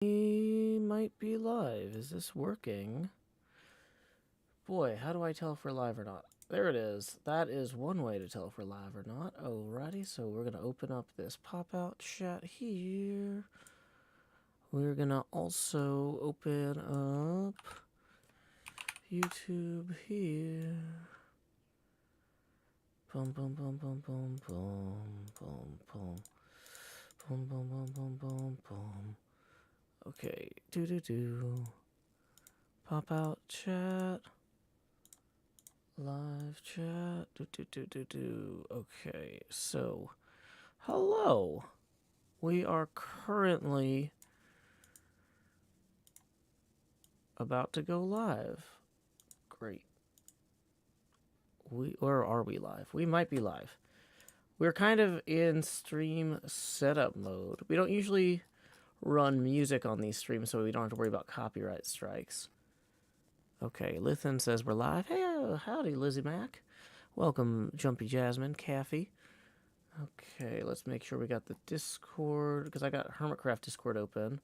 We might be live. Is this working? Boy, how do I tell if we're live or not? There it is. That is one way to tell if we're live or not. Alrighty, so we're going to open up this pop-out chat here. We're going to also open up YouTube here. Boom, boom, boom, boom, boom, boom, boom, boom. Boom, boom, boom, boom, boom, boom. Okay, do. Pop out chat. Live chat. Do. Okay, so hello. We are currently about to go live. Great. Or are we live? We might be live. We're kind of in stream setup mode. We don't usually run music on these streams, so we don't have to worry about copyright strikes. Okay, Lithin says we're live. Hey, howdy, Lizzie Mac. Welcome, Jumpy Jasmine, Caffey. Okay, let's make sure we got the Discord, because I got Hermitcraft Discord open,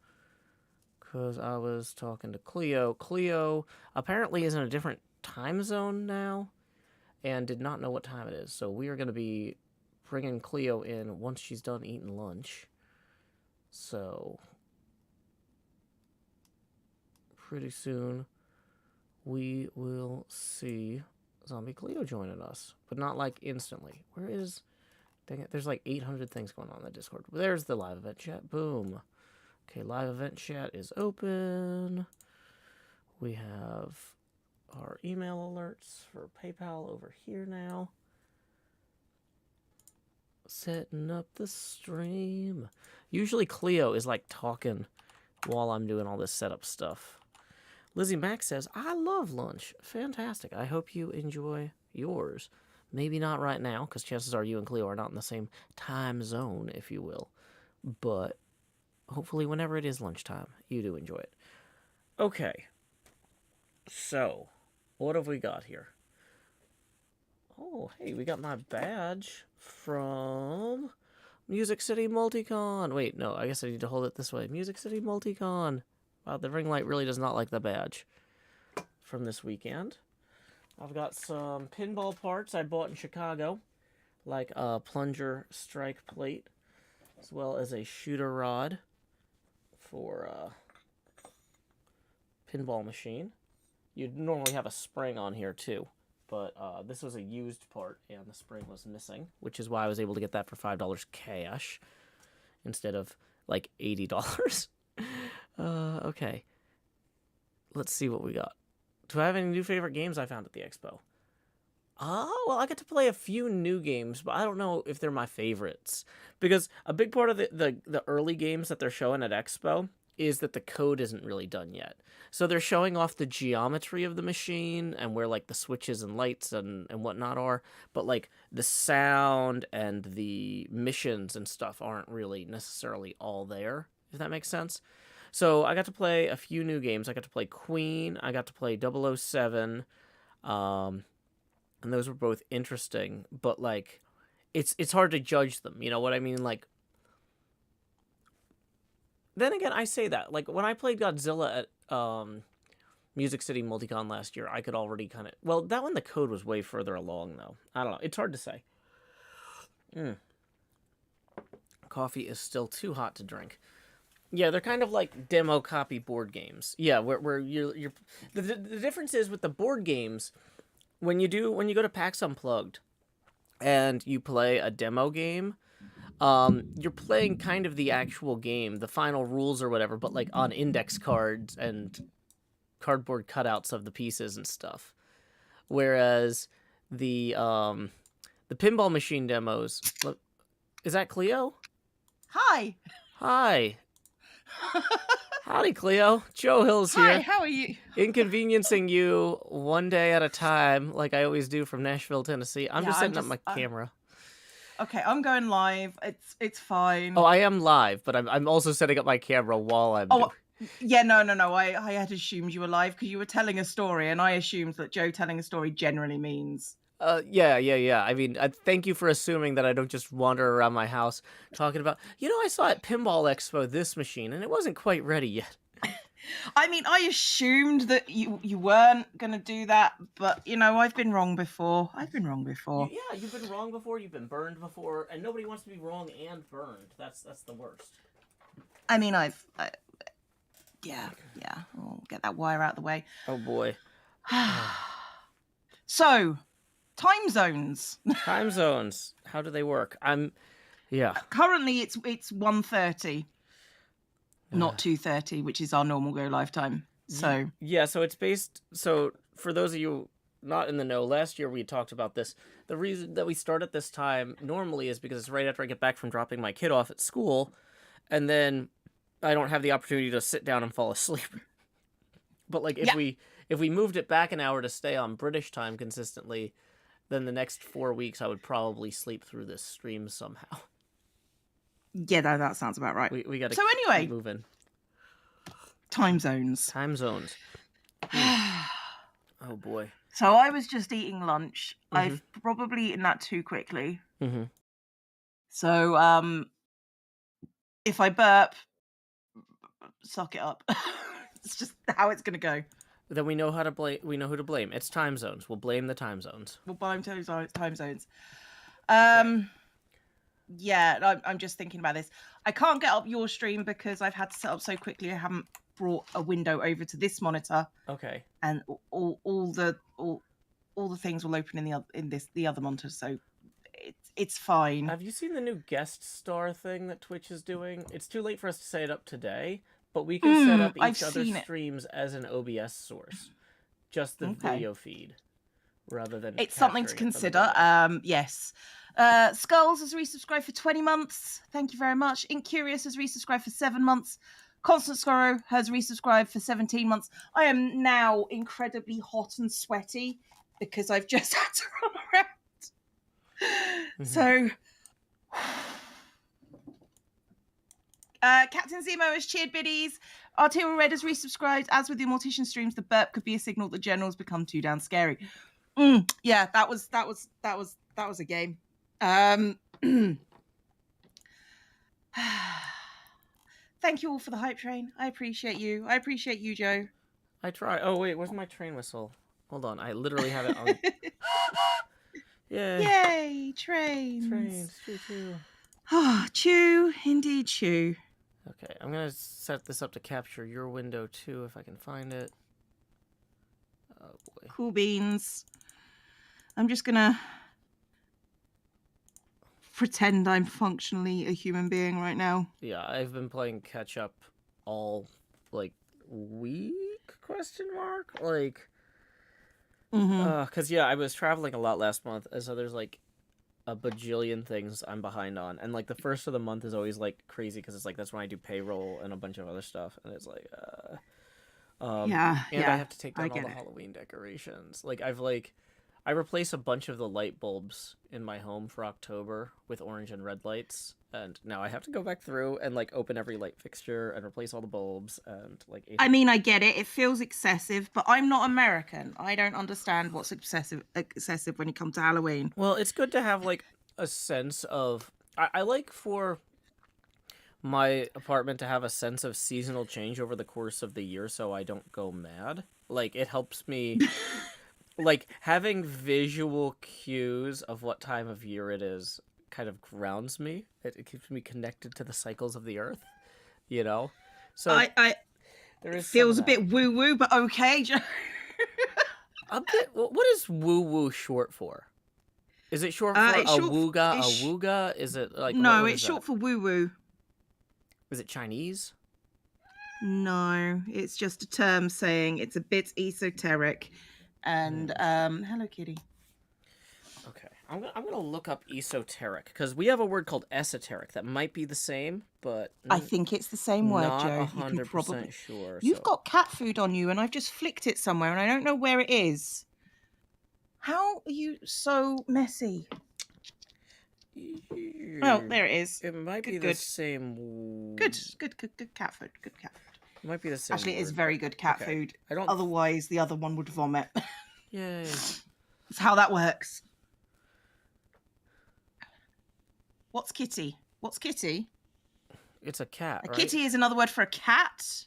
because I was talking to Cleo. Cleo apparently is in a different time zone now, and did not know what time it is, so we are going to be bringing Cleo in once she's done eating lunch. So, pretty soon, we will see Zombie Cleo joining us, but not like instantly. Where is... Dang it, there's like 800 things going on in the Discord. There's the live event chat. Boom. Okay, live event chat is open. We have our email alerts for PayPal over here now. Setting up the stream. Usually Cleo is like talking while I'm doing all this setup stuff. Lizzie Mack says, I love lunch. Fantastic. I hope you enjoy yours. Maybe not right now, because chances are you and Cleo are not in the same time zone, if you will. But hopefully whenever it is lunchtime, you do enjoy it. Okay. So, what have we got here? Oh, hey, we got my badge from Music City Multicon. Wait, no, I guess I need to hold it this way. Music City Multicon. Wow, the ring light really does not like the badge from this weekend. I've got some pinball parts I bought in Chicago, like a plunger strike plate, as well as a shooter rod for a pinball machine. You'd normally have a spring on here too, but this was a used part and the spring was missing, which is why I was able to get that for $5 cash instead of like $80. Okay. Let's see what we got. Do I have any new favorite games I found at the expo? Oh, well, I got to play a few new games, but I don't know if they're my favorites. Because a big part of the early games that they're showing at expo is that the code isn't really done yet. So they're showing off the geometry of the machine and where, like, the switches and lights and whatnot are. But, like, the sound and the missions and stuff aren't really necessarily all there, if that makes sense. So I got to play a few new games. I got to play Queen. I got to play 007. And those were both interesting. But, like, it's hard to judge them. You know what I mean? Like, then again, I say that. Like, when I played Godzilla at Music City Multicon last year, I could already kind of... Well, that one, the code was way further along, though. I don't know. It's hard to say. Coffee is still too hot to drink. Yeah, they're kind of like demo copy board games. Yeah, where you're the difference is with the board games, when you go to PAX Unplugged and you play a demo game, you're playing kind of the actual game, the final rules or whatever, but like on index cards and cardboard cutouts of the pieces and stuff. Whereas the pinball machine demos, look, is that Cleo? Hi. Hi. Howdy, Cleo. Joe Hill's here. Hi, how are you? Inconveniencing you one day at a time, like I always do from Nashville, Tennessee. I'm just setting up my camera. Okay, I'm going live. It's fine. Oh, I am live, but I'm also setting up my camera while I'm doing... Yeah, no. I had assumed you were live because you were telling a story, and I assumed that Joe telling a story generally means Yeah. I mean, thank you for assuming that I don't just wander around my house talking about, I saw at Pinball Expo this machine, and it wasn't quite ready yet. I mean, I assumed that you weren't going to do that, but, I've been wrong before. You've been wrong before, you've been burned before, and nobody wants to be wrong and burned. That's the worst. I mean, yeah. I'll get that wire out of the way. Oh, boy. So, time zones. Time zones. How do they work? Currently, it's 1:30, not 2:30, which is our normal go live time. So so it's based. So for those of you not in the know, last year we talked about this. The reason that we start at this time normally is because it's right after I get back from dropping my kid off at school, and then I don't have the opportunity to sit down and fall asleep. But like if we moved it back an hour to stay on British time consistently, then the next 4 weeks I would probably sleep through this stream somehow. Yeah, that sounds about right. We got to keep moving. Time zones. Oh boy. So I was just eating lunch. Mm-hmm. I've probably eaten that too quickly. Mm-hmm. So if I burp, suck it up. It's just how it's gonna go. Then we know how to blame. We know who to blame. It's time zones. We'll blame the time zones. We'll blame time zones. Okay. Yeah, I'm just thinking about this. I can't get up your stream because I've had to set up so quickly. I haven't brought a window over to this monitor. Okay. And all the things will open in the other monitor, so it's fine. Have you seen the new guest star thing that Twitch is doing? It's too late for us to set it up today, but we can set up each other's streams as an OBS source, just the video feed, rather than. It's something to consider. Yes. Skulls has resubscribed for 20 months. Thank you very much. Incurious has resubscribed for 7 months. Constant Scorrow has resubscribed for 17 months. I am now incredibly hot and sweaty because I've just had to run around. Mm-hmm. So, Captain Zemo has cheered biddies. Arterial Red has resubscribed. As with the Mortician streams, the burp could be a signal that generals become too damn scary. Yeah, that was a game. Thank you all for the hype train. I appreciate you. I appreciate you, Joe. I try. Oh wait, where's my train whistle? Hold on, I literally have it on. Yay, trains. Trains, choo. Oh, chew, indeed chew. Okay, I'm gonna set this up to capture your window too, if I can find it. Oh boy. Cool beans. I'm just gonna pretend I'm functionally a human being right now. Yeah, I've been playing catch up all week ? Because I was traveling a lot last month, and so there's a bajillion things I'm behind on, and the first of the month is always crazy because it's that's when I do payroll and a bunch of other stuff, and it's I have to take down all the Halloween decorations. I replace a bunch of the light bulbs in my home for October with orange and red lights, and now I have to go back through and open every light fixture and replace all the bulbs and I mean, I get it. It feels excessive, but I'm not American. I don't understand what's excessive when it comes to Halloween. Well, it's good to have a sense of. I like for my apartment to have a sense of seasonal change over the course of the year, so I don't go mad. It helps me. Having visual cues of what time of year it is kind of grounds me. It keeps me connected to the cycles of the earth, So it feels a bit woo-woo, but okay. A bit. What is woo-woo short for? Is it short for awooga? Awooga? Is it No, it's short for woo-woo. Is it Chinese? No, it's just a term saying it's a bit esoteric. And hello, kitty. Okay, I'm gonna look up esoteric because we have a word called esoteric that might be the same, but I think it's the same word, Joe. Not 100% sure. You've got cat food on you, and I've just flicked it somewhere, and I don't know where it is. How are you so messy? Oh, there it is. It might be the same. Good cat food. Good cat food. It might be the same. Actually, it is very good cat food. Otherwise, the other one would vomit. Yay. That's how that works. What's kitty? What's kitty? It's a cat, A right? kitty is another word for a cat,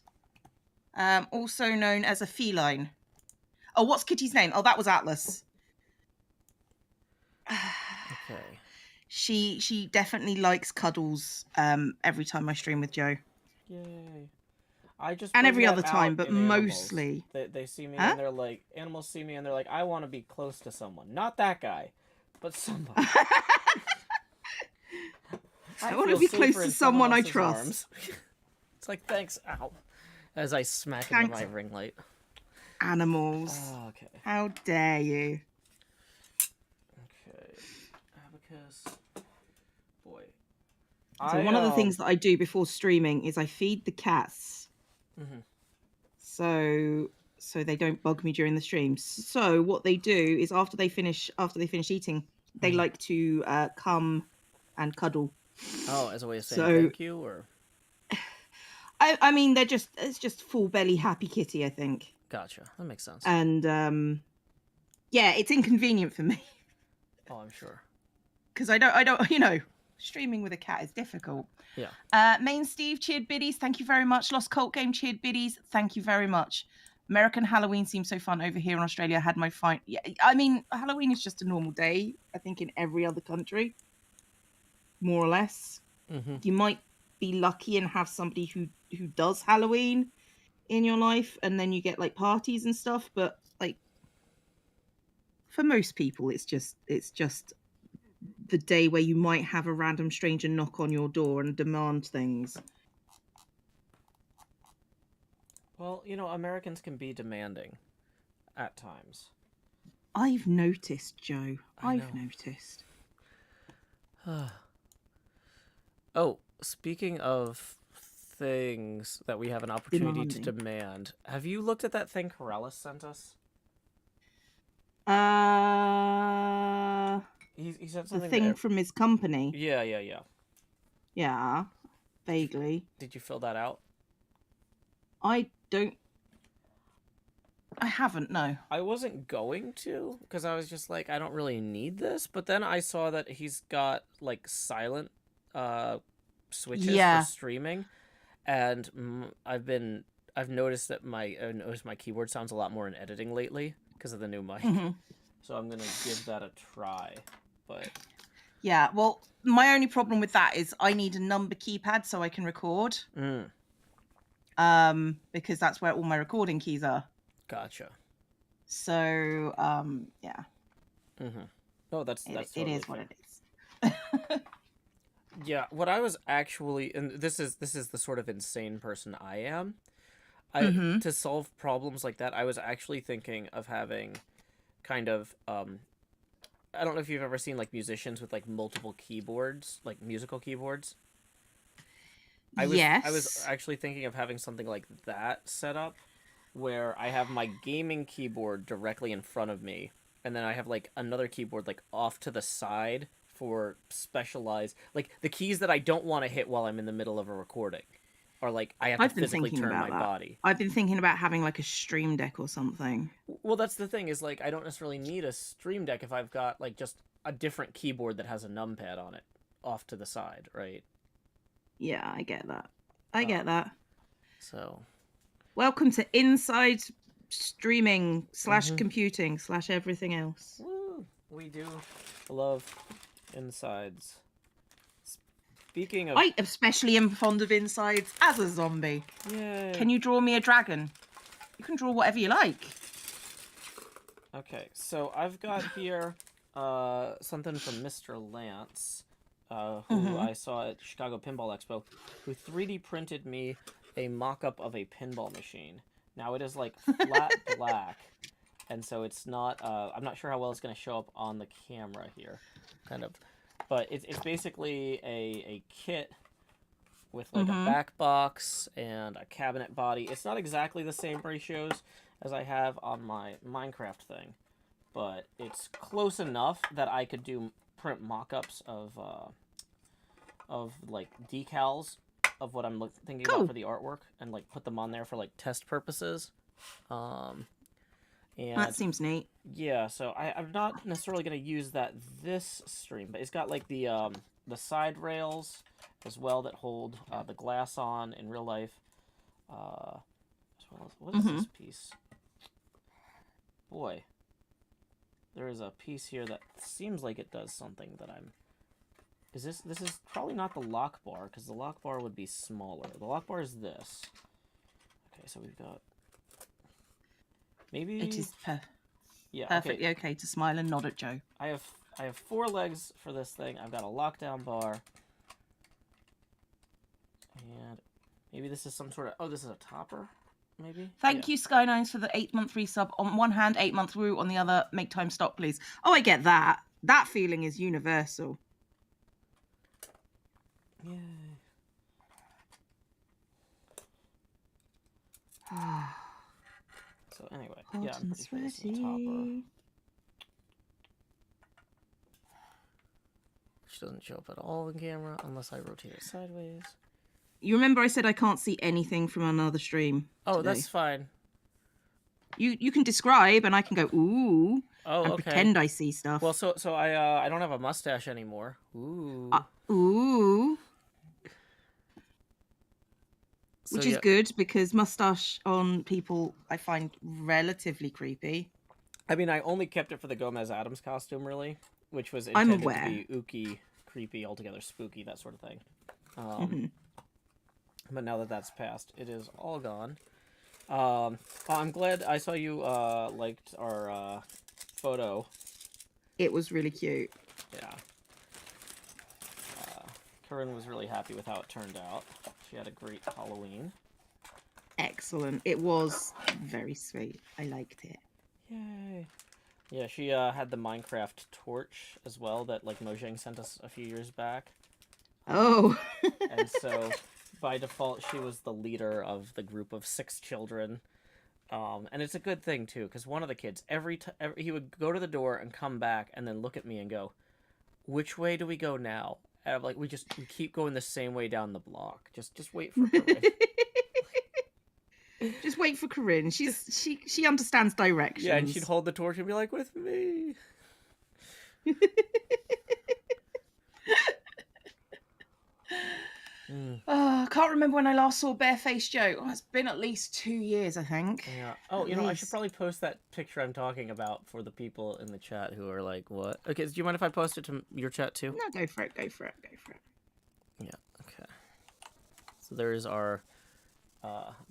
also known as a feline. Oh, what's Kitty's name? Oh, that was Atlas. Okay. She definitely likes cuddles every time I stream with Joe. Yay. I just And bring every that other time, out but in animals. mostly. They see me Huh? and they're like, animals see me and they're like, I want to be close to someone. Not that guy, but somebody. I I want to feel be safer close to in someone someone I else's trust. arms. It's like, thanks, ow. As I smack into Thanks. my ring light. Animals. Oh, okay. How dare you? Okay. Abacus. Boy. So one of the things that I do before streaming is I feed the cats. Mm-hmm. So they don't bug me during the streams. So what they do is after they finish eating, they like to come and cuddle. Oh, as a way of saying So thank you, or I mean it's just full belly happy kitty, I think. gotcha. That makes sense. And yeah, it's inconvenient for me Oh, I'm sure. because I don't streaming with a cat is difficult. Yeah. Main Steve cheered biddies, thank you very much. Lost Cult Game cheered biddies, thank you very much. American Halloween seems so fun over here in Australia. I had my fine. Yeah, I mean, Halloween is just a normal day, I think, in every other country, more or less. Mm-hmm. You might be lucky and have somebody who does Halloween in your life, and then you get like parties and stuff. But like, for most people, it's just the day where you might have a random stranger knock on your door and demand things. Well, Americans can be demanding at times. I've noticed, Joe. I've know. noticed. Oh, speaking of things that we have an opportunity to demand, have you looked at that thing Corellis sent us? He sent something. The thing from his company. Yeah. Yeah, vaguely. Did you fill that out? I haven't, no. I wasn't going to, because I was just like, I don't really need this. But then I saw that he's got like silent switches for streaming, and I've noticed that my keyboard sounds a lot more in editing lately because of the new mic. Mm-hmm. So I'm gonna give that a try. But yeah, well, my only problem with that is I need a number keypad so I can record. Because that's where all my recording keys are. Gotcha. So yeah. Mm-hmm. Oh, that's it totally is fair. what it is. Yeah, what I was actually, and this is the sort of insane person I am. To solve problems like that, I was actually thinking of having kind of I don't know if you've ever seen like musicians with like multiple keyboards, like musical keyboards. I was actually thinking of having something like that set up, where I have my gaming keyboard directly in front of me, and then I have like another keyboard like off to the side for specialized, like the keys that I don't want to hit while I'm in the middle of a recording, or like I have to physically turn my body. I've been thinking about having like a stream deck or something. Well, that's the thing, is like I don't necessarily need a stream deck if I've got like just a different keyboard that has a numpad on it off to the side, right? Yeah, I get that. I get that. So, welcome to Inside Streaming / computing / everything else. Woo! We do love insides. Speaking of, I especially am fond of insides as a zombie. Yay. Can you draw me a dragon? You can draw whatever you like. Okay, so I've got here something from Mr. Lance, who I saw at Chicago Pinball Expo, who 3D printed me a mock-up of a pinball machine. Now it is like flat black, and so it's not, I'm not sure how well it's going to show up on the camera here, kind of. But it's basically a kit with like a back box and a cabinet body. It's not exactly the same ratios as I have on my Minecraft thing, but it's close enough that I could print mock-ups of like decals of what I'm thinking about for the artwork, and like put them on there for like test purposes. And That seems neat. yeah, so I'm not necessarily going to use that this stream, but it's got like the side rails as well that hold the glass on in real life. As well as, what is this piece? Boy, there is a piece here that seems like it does something that I'm... This is probably not the lock bar, because the lock bar would be smaller. The lock bar is this. Okay, so we've got... Maybe... It is yeah, perfectly okay to smile and nod at Joe. I have 4 legs for this thing. I've got a lockdown bar. And maybe this is some sort of... Oh, this is a topper? Maybe? Thank you, Sky9s, for the 8-month resub. On one hand, 8-month route. On the other, make time stop, please. Oh, I get that. That feeling is universal. Yay. So anyway, yeah, I'm pretty sure this is a topper. Which doesn't show up at all in camera unless I rotate it sideways. You remember I said I can't see anything from another stream? Oh, today? that's fine. You can describe and I can go, ooh, and okay. pretend I see stuff. Well, so I don't have a mustache anymore. Ooh. Ooh. So, which is good, because mustache on people I find relatively creepy. I mean, I only kept it for the Gomez Adams costume, really, which was intended to be ooky, creepy, altogether spooky, that sort of thing. But now that that's passed, it is all gone. I'm glad I saw you liked our photo. It was really cute. Yeah. Corinne was really happy with how it turned out. She had a great Halloween. Excellent. It was very sweet. I liked it. Yay. Yeah, she had the Minecraft torch as well that like Mojang sent us a few years back. Oh. And so by default, she was the leader of the group of 6 children. And it's a good thing too, because one of the kids, he would go to the door and come back and then look at me and go, "Which way do we go now?" And I'm like, we keep going the same way down the block. Just wait for Corinne. Just wait for Corinne. She understands directions. Yeah, and she'd hold the torch and be like, "With me." I can't remember when I last saw Barefaced Joe. Oh, it's been at least 2 years, I think. Yeah. Oh, you know, I should probably post that picture I'm talking about for the people in the chat who are like, "What?" Okay, do you mind if I post it to your chat too? No, go for it. Go for it. Go for it. Yeah. Okay. So there's our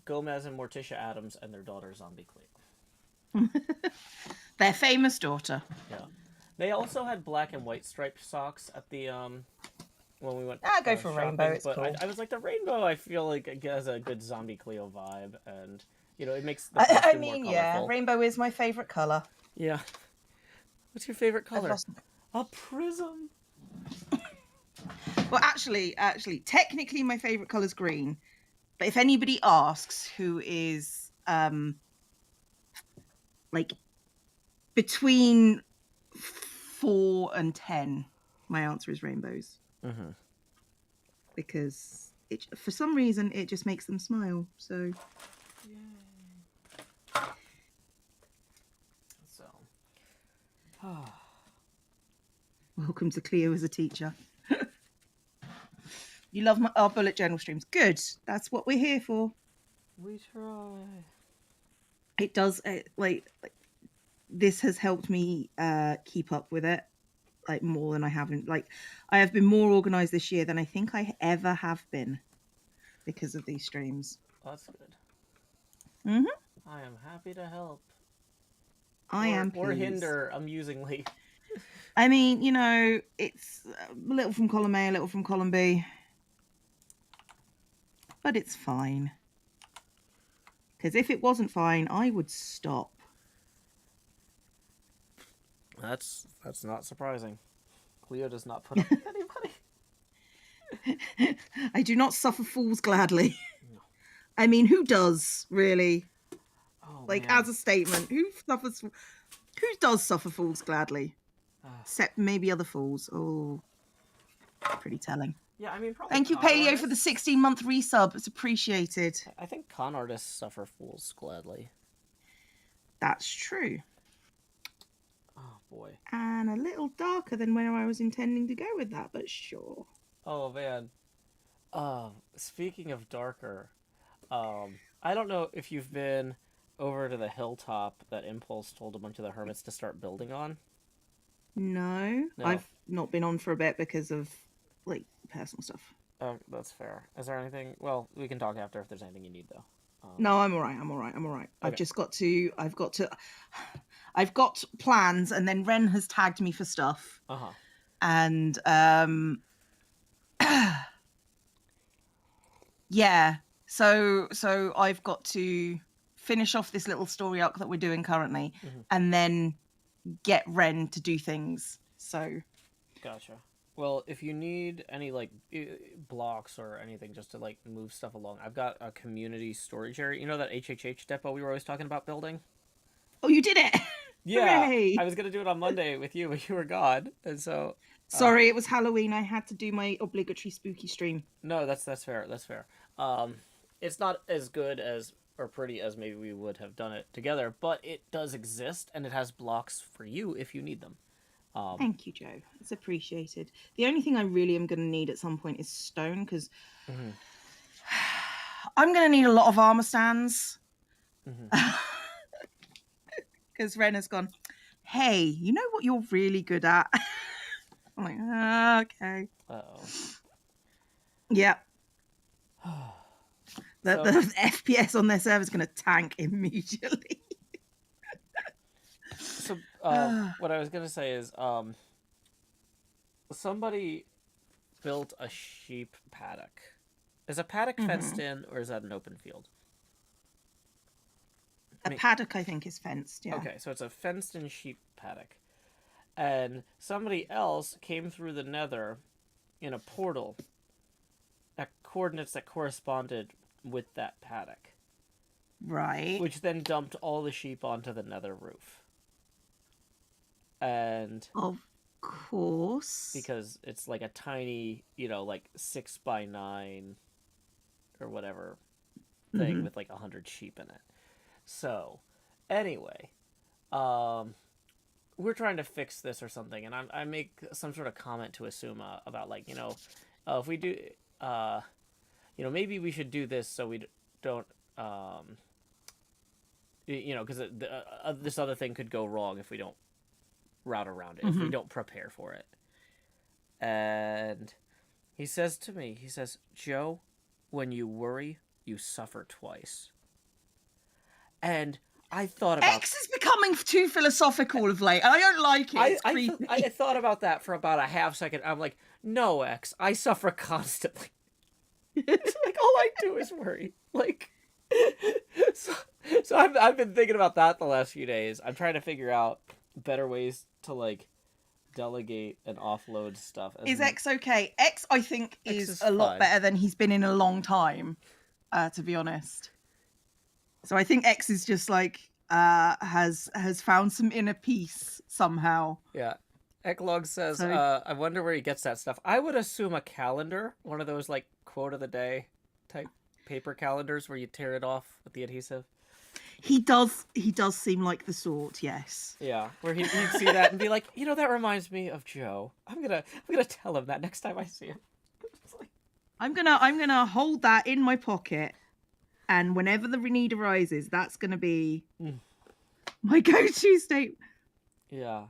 Gomez and Morticia Adams and their daughter Zombie Cleo. Their famous daughter. Yeah. They also had black and white striped socks at the when we went. Go for shopping, rainbow. It's but cool. I was like, the rainbow. I feel like it has a good Zombie Cleo vibe, and you know, it makes the I costume mean, more yeah, colorful. rainbow is my favorite color. Yeah. What's your favorite color? A prism. Well, actually, technically, my favorite color is green. But if anybody asks who is like between 4 and 10, my answer is rainbows. Mm-hmm. Because for some reason it just makes them smile. So. Yay. So. Welcome to Cleo as a teacher. You love our bullet journal streams. Good. That's what we're here for. We try. It does, like this has helped me keep up with it, like, more than I haven't. Like, I have been more organized this year than I think I ever have been because of these streams. That's good. Mm-hmm. I am happy to help. I am or hinder amusingly. I mean, you know, it's a little from column A, a little from column B. But it's fine. Because if it wasn't fine, I would stop. That's not surprising. Cleo does not put up with anybody. I do not suffer fools gladly. No. I mean, who does, really? Oh, like, man. as a statement, who does suffer fools gladly? Except maybe other fools. Oh, pretty telling. Yeah, I mean, probably. Thank you, Paleo, artists. for the 16-month resub. It's appreciated. I think con artists suffer fools gladly. That's true. Oh boy. And a little darker than where I was intending to go with that, but sure. Oh man. Speaking of darker, I don't know if you've been over to the hilltop that Impulse told a bunch of the hermits to start building on. No, No. I've not been on for a bit because of like personal stuff. That's fair. Is there anything? Well, we can talk after if there's anything you need though. No, I'm all right. I'm all right. I'm all right. Okay. I've got plans, and then Ren has tagged me for stuff. Uh-huh. And yeah. So I've got to finish off this little story arc that we're doing currently, and then get Ren to do things. So Gotcha. Well, if you need any like blocks or anything just to like move stuff along, I've got a community storage area. You know that HHH depot we were always talking about building? Oh, you did it. Yeah. Hooray. I was gonna do it on Monday with you, but you were gone, and so. Sorry, it was Halloween. I had to do my obligatory spooky stream. No, that's fair. That's fair. It's not as good as or pretty as maybe we would have done it together, but it does exist, and it has blocks for you if you need them. Thank you, Joe. It's appreciated. The only thing I really am going to need at some point is stone, because I'm going to need a lot of armor stands. Because Ren has gone, hey, you know what you're really good at? I'm like, okay. Uh-oh. Yeah. The FPS on their server is going to tank immediately. So, what I was gonna say is, somebody built a sheep paddock. Is a paddock fenced in, or is that an open field? A paddock, I think, is fenced. Yeah. Okay, so it's a fenced-in sheep paddock, and somebody else came through the Nether in a portal at coordinates that corresponded with that paddock. Right. Which then dumped all the sheep onto the Nether roof. And of course, because it's like a tiny, like 6x9 or whatever thing with like 100 sheep in it. So anyway, we're trying to fix this or something, and I make some sort of comment to Asuma about like, if we do, maybe we should do this so we don't, because this other thing could go wrong if we don't route around it, if we don't prepare for it. And he says to me, Joe, when you worry, you suffer twice. And I thought about... X is becoming too philosophical of late, and I don't like it. It's creepy. I thought about that for about a half second. I'm like, no, X, I suffer constantly. It's like, all I do is worry. Like, so I've been thinking about that the last few days. I'm trying to figure out better ways to like delegate and offload stuff. Is X okay? X, I think, is a lot fine. better than he's been in a long time, to be honest. So I think X is just like has found some inner peace somehow. Yeah. Eklog says, I wonder where he gets that stuff. I would assume a calendar, one of those like quote of the day type paper calendars where you tear it off with the adhesive. He does seem like the sort, yes. Yeah, where he'd see that and be like, that reminds me of Joe. I'm gonna tell him that next time I see him. Like... I'm gonna hold that in my pocket, and whenever the need arises, that's gonna be my go-to state. Yeah.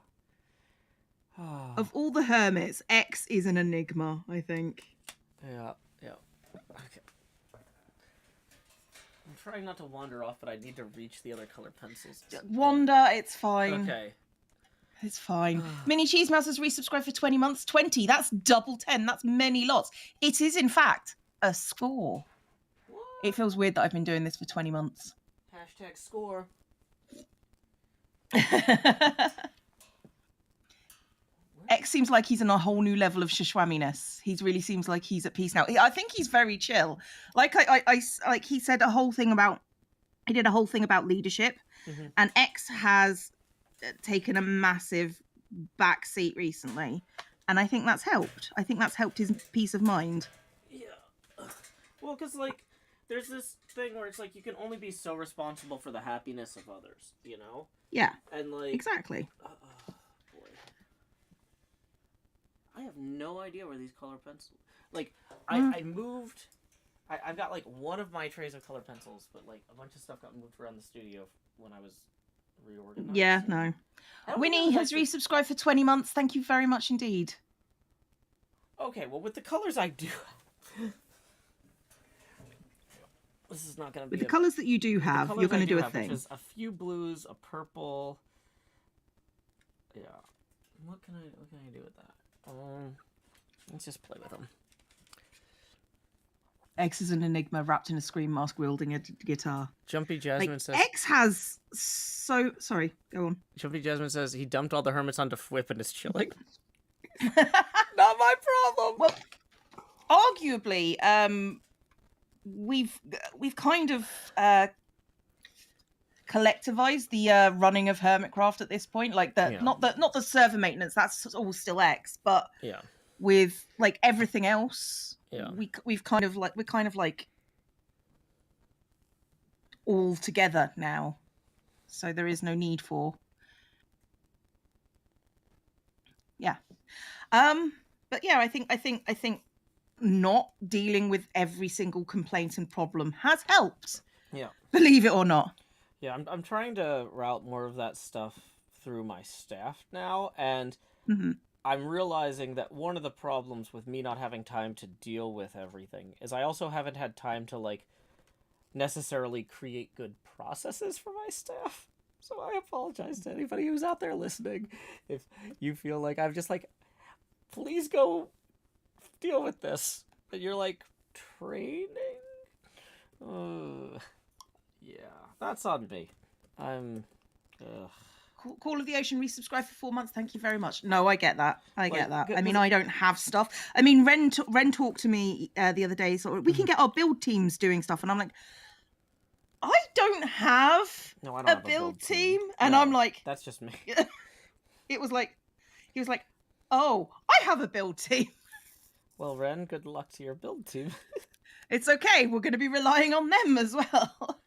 Of all the hermits, X is an enigma, I think. Yeah. Okay. I'm trying not to wander off, but I need to reach the other color pencils. Wander, it's fine. Okay. It's fine. Mini Cheese Mouse has resubscribed for 20 months. 20, that's double 10. That's many lots. It is, in fact, a score. What? It feels weird that I've been doing this for 20 months. Hashtag score. X seems like he's in a whole new level of shishwaminess. He really seems like he's at peace now. I think he's very chill. Like I like he said a whole thing about, he did a whole thing about leadership, and X has taken a massive back seat recently, and I think that's helped. I think that's helped his peace of mind. Yeah. Well, because like there's this thing where it's like you can only be so responsible for the happiness of others, you know? Yeah. And like Exactly. boy, I have no idea where these color pencils. Like I moved. I've got like one of my trays of color pencils, but like a bunch of stuff got moved around the studio when I was reorganizing. Yeah, no. Winnie has resubscribed for 20 months. Thank you very much indeed. Okay, well, with the colors I do... this is not going to be... With the colours that you do have, you're going to do a thing. Which is a few blues, a purple... Yeah. What can I do with that? Let's just play with them. X is an enigma wrapped in a scream mask wielding a guitar. Jumpy Jasmine says... X has so... Sorry, go on. Jumpy Jasmine says he dumped all the hermits onto Fwip and is chilling. Not my problem! Well, arguably, we've kind of collectivized the running of Hermitcraft at this point. Like not the server maintenance, that's all still X, but with like everything else, we're kind of like all together now. So there is no need for but yeah, I think not dealing with every single complaint and problem has helped. Yeah. Believe it or not. Yeah, I'm trying to route more of that stuff through my staff now, and I'm realizing that one of the problems with me not having time to deal with everything is I also haven't had time to like necessarily create good processes for my staff. So I apologize to anybody who's out there listening if you feel like I'm just like, please go deal with this. And you're like, training? Yeah, that's on me. Call of the Ocean resubscribe for 4 months. Thank you very much. No, I get that. I mean, I don't have stuff. I mean, Ren talked to me the other day. So we can get our build teams doing stuff, and I'm like, I don't have a build team. And I'm like, that's just me. He was like, oh, I have a build team. Well, Ren, good luck to your build team. It's okay. We're going to be relying on them as well.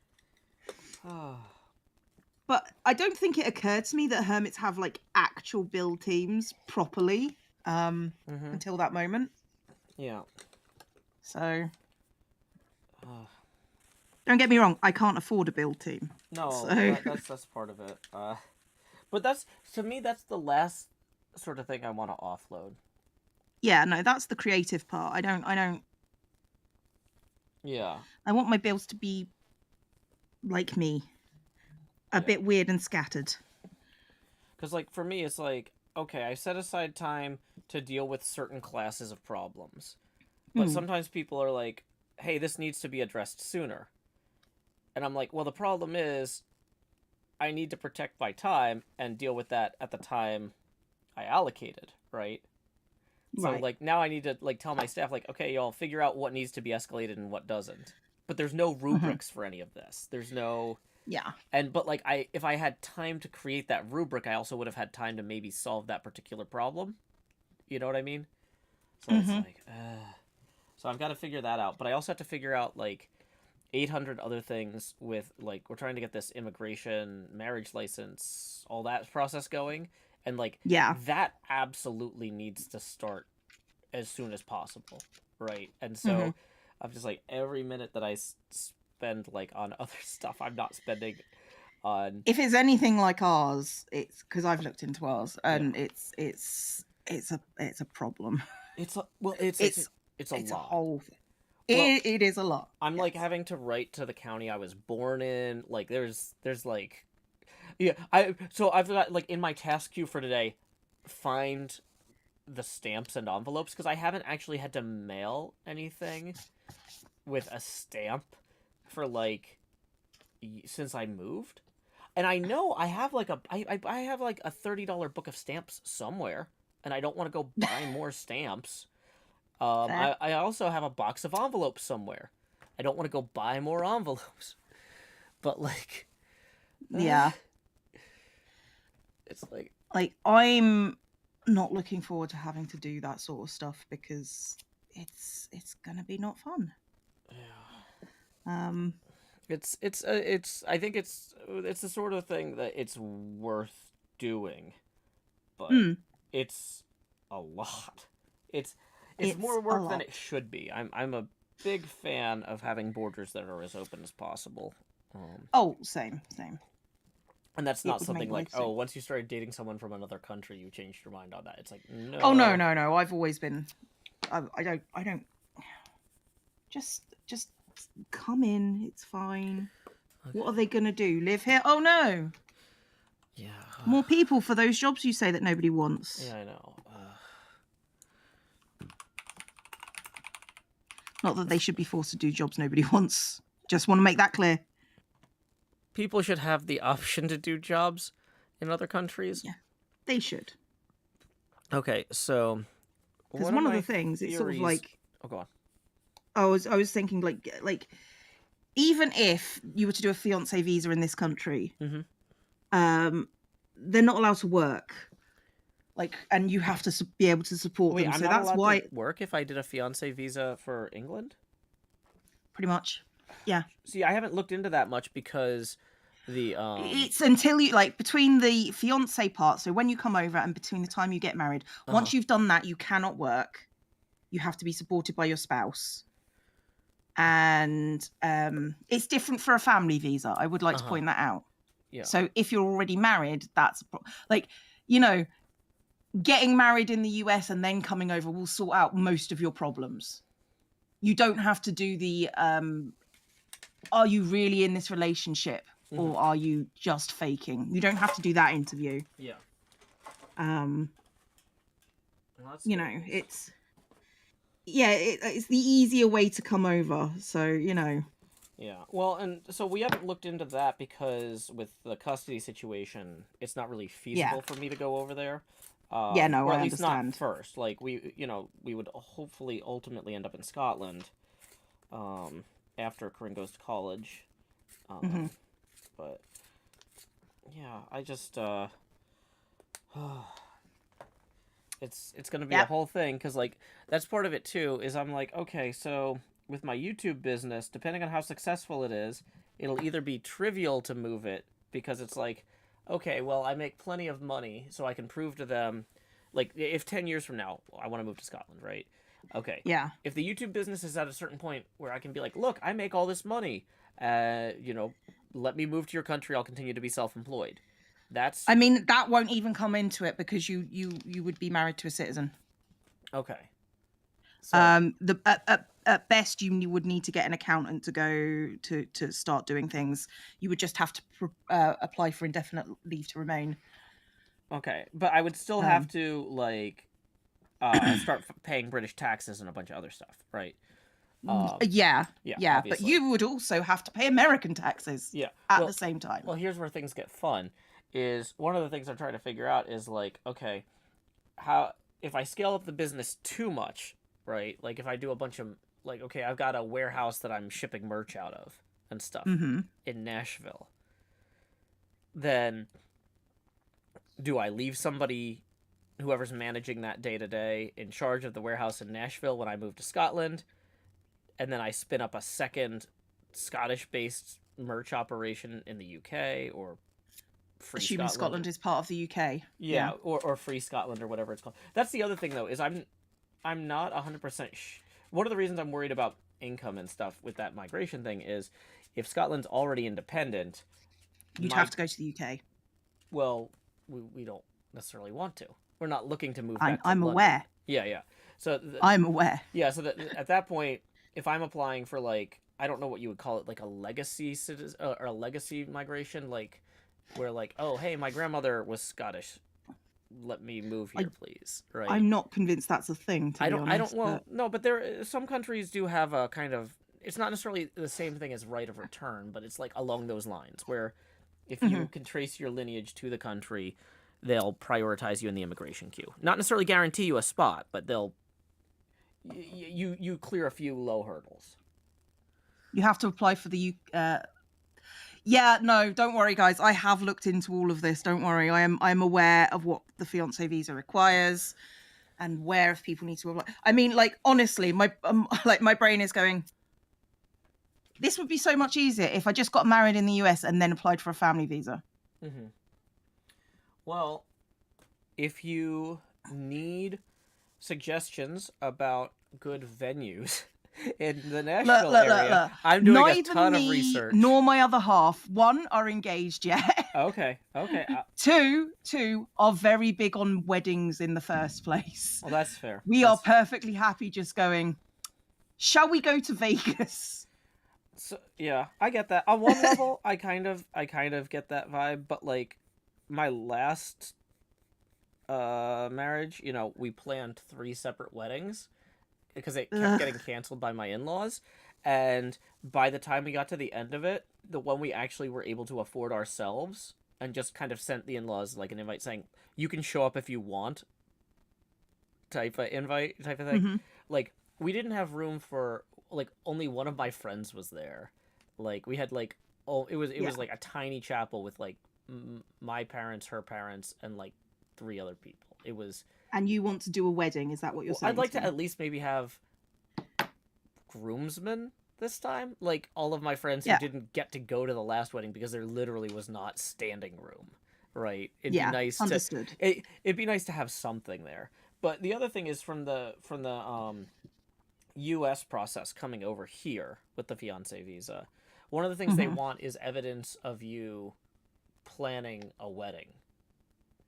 But I don't think it occurred to me that hermits have like actual build teams properly until that moment. Yeah. So don't get me wrong, I can't afford a build team. No, so... that's part of it. But that's, to me, that's the last sort of thing I want to offload. Yeah, no, that's the creative part. I don't. Yeah. I want my builds to be like me, a bit weird and scattered. Because, like, for me, it's like, okay, I set aside time to deal with certain classes of problems. But sometimes people are like, hey, this needs to be addressed sooner. And I'm like, well, the problem is I need to protect my time and deal with that at the time I allocated, right? So, like, now I need to, like, tell my staff, like, okay, y'all, figure out what needs to be escalated and what doesn't. But there's no rubrics for any of this. There's no... Yeah. But, like, if I had time to create that rubric, I also would have had time to maybe solve that particular problem. You know what I mean? So it's like, So I've got to figure that out. But I also have to figure out, like, 800 other things with, like, we're trying to get this immigration, marriage license, all that process going. And, like, that absolutely needs to start as soon as possible, right? And so I'm just, like, every minute that I spend, like, on other stuff, I'm not spending on... If it's anything like ours, it's... Because I've looked into ours, and it's a problem. It's a lot. A whole thing. It is a lot. I'm, like, having to write to the county I was born in. Like, there's like... Yeah, so I've got, like, in my task queue for today, find the stamps and envelopes, because I haven't actually had to mail anything with a stamp for, like, since I moved. And I know I have, like, I have, like, a $30 book of stamps somewhere, and I don't want to go buy more stamps. I also have a box of envelopes somewhere. I don't want to go buy more envelopes. But, like... Yeah. It's like... Like, I'm not looking forward to having to do that sort of stuff, because it's gonna be not fun. Yeah. I think it's the sort of thing that it's worth doing, but mm, it's a lot. It's it's it's more a work than lot. it should be. I'm a big fan of having borders that are as open as possible. Oh, same, same. And that's It not would make something like, life oh, so. once you started dating someone from another country, you changed your mind on that. It's like, Oh no, no. no, no. I've always been. I don't. Just come in. It's fine. Okay. What are they gonna do? Live here? Oh no. Yeah. More people for those jobs you say that nobody wants. Yeah, I know. Not that they should be forced to do jobs nobody wants. Just want to make that clear. People should have the option to do jobs in other countries. Yeah, they should. Okay, so Because one of one of the my things, it's sort of theories. like Oh, go on. I was thinking like even if you were to do a fiance visa in this country, Mm-hmm. they're not allowed to work. Like, and you have to be able to support Wait, them. I'm So not that's allowed why, to work if I did a fiance visa for England? pretty much, yeah. See, I haven't looked into that much because the It's until you like between the fiance part. So when you come over and between the time you get married, uh-huh. once you've done that, you cannot work. You have to be supported by your spouse. And it's different for a family visa. I would like to Uh-huh. point that out. Yeah. So if you're already married, that's like, you know, getting married in the US and then coming over will sort out most of your problems. You don't have to do the are you really in this relationship or are you just faking? You don't have to do that interview. Yeah. Well, you know, nice. it's it's the easier way to come over. So, you know. Yeah. Well, and so we haven't looked into that because with the custody situation, it's not really Yeah. feasible for me to go over there. Yeah, no, Or at I least not understand. first. Like we would hopefully ultimately end up in Scotland, after Corinne goes to college. Mm-hmm. But yeah, I just it's gonna be a Yep. whole thing because like that's part of it too. Is I'm like, okay, so with my YouTube business, depending on how successful it is, it'll either be trivial to move it because it's like, okay, well, I make plenty of money, so I can prove to them, like, if 10 years from now I want to move to Scotland, right? Okay, Yeah. if the YouTube business is at a certain point where I can be like, look, I make all this money, let me move to your country. I'll continue to be self-employed. That's I mean, that won't even come into it because you would be married to a citizen. okay. So The at best you would need to get an accountant to go to start doing things. You would just have to apply for indefinite leave to remain. okay, but I would still have to like start paying British taxes and a bunch of other stuff, right? Yeah, Yeah, yeah, but obviously. you would also have to pay American taxes Yeah. at the Well, same time. well, here's where things get fun. Is one of the things I'm trying to figure out is like, okay, how if I scale up the business too much, right? Like if I do a bunch of like, okay, I've got a warehouse that I'm shipping merch out of and stuff Mm-hmm. in Nashville. Then do I leave somebody, whoever's managing that day to day, in charge of the warehouse in Nashville when I move to Scotland, and then I spin up a second Scottish-based merch operation in the UK or Free Assuming Scotland? Scotland is part of the UK. Yeah, or Free Scotland or whatever it's called. That's the other thing though, is I'm not 100% one of the reasons I'm worried about income and stuff with that migration thing is if Scotland's already independent, You'd have to go to the UK. well, we don't necessarily want to. We're not looking to move back to I'm London. aware. Yeah, yeah. So I'm aware. yeah, so that at that point, if I'm applying for like I don't know what you would call it, like a legacy citizen or a legacy migration, like where like, oh hey, my grandmother was Scottish, let me move here, please. Right? I'm not convinced that's a thing. To be honest, I don't. Well, no, but there some countries do have a kind of. It's not necessarily the same thing as right of return, but it's like along those lines where if you can trace your lineage to the country, they'll prioritize you in the immigration queue. Not necessarily guarantee you a spot, but they'll you clear a few low hurdles. You have to apply for the yeah, no, don't worry, guys. I have looked into all of this. Don't worry. I'm aware of what the fiance visa requires and where if people need to apply. I mean, like honestly, my like my brain is going. this would be so much easier if I just got married in the US and then applied for a family visa. Mm-hmm. Well, if you need suggestions about good venues in the Nashville area, I'm doing a ton of research. Nor my other half, one, are engaged yet. Okay. Two are very big on weddings in the first place. Well, that's fair. We are perfectly happy just going, shall we go to Vegas? So, yeah, I get that. On one level, I kind of get that vibe, but like my last marriage, you know, we planned 3 separate weddings because it kept getting canceled by my in-laws, and by the time we got to the end of it, the one we actually were able to afford ourselves and just kind of sent the in-laws like an invite saying, you can show up if you want type of thing. Mm-hmm. Like, we didn't have room for, like, only one of my friends was there. Like, we had like, it was like a tiny chapel with like my parents, her parents, and like 3 other people. It was. And you want to do a wedding? Is that what you're saying? I'd like to at least maybe have groomsmen this time. Like all of my friends who didn't get to go to the last wedding because there literally was not standing room. Right? It'd be nice. Understood. It'd be nice to have something there. But the other thing is from the U.S. process coming over here with the fiancé visa. One of the things they want is evidence of you planning a wedding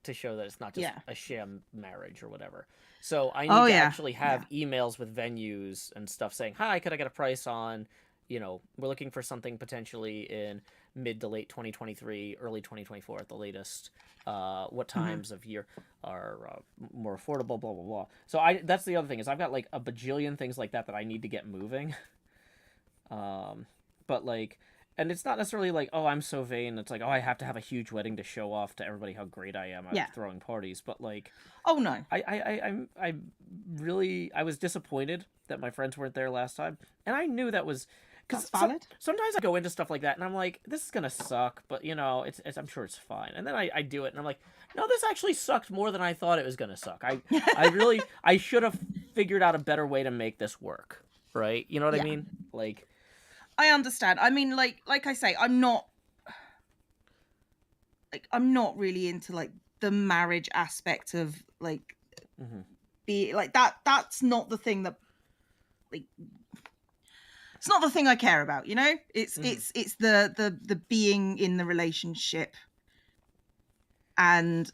to show that it's not just a sham marriage or whatever. So I need to actually have emails with venues and stuff saying, hi, could I get a price on, you know, we're looking for something potentially in mid to late 2023, early 2024 at the latest. What times of year are more affordable, blah, blah, blah. So that's the other thing is I've got like a bajillion things like that I need to get moving. But like, and it's not necessarily like, oh, I'm so vain. It's like, oh, I have to have a huge wedding to show off to everybody how great I am at throwing parties. But like, oh no, I was disappointed that my friends weren't there last time, and I knew that was because sometimes I go into stuff like that and I'm like, this is gonna suck, but you know, it's I'm sure it's fine. And then I do it and I'm like, no, this actually sucked more than I thought it was gonna suck. I should have figured out a better way to make this work. Right? You know what I mean? Like. I understand. I mean, like I say, I'm not really into like the marriage aspect of like be like that. That's not the thing that like. It's not the thing I care about, you know. It's the being in the relationship, and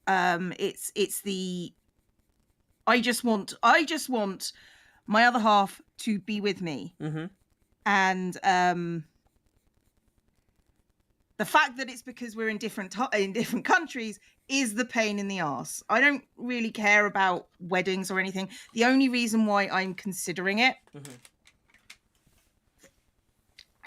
it's the. I just want my other half to be with me. And the fact that it's because we're in different countries is the pain in the arse. I don't really care about weddings or anything. The only reason why I'm considering it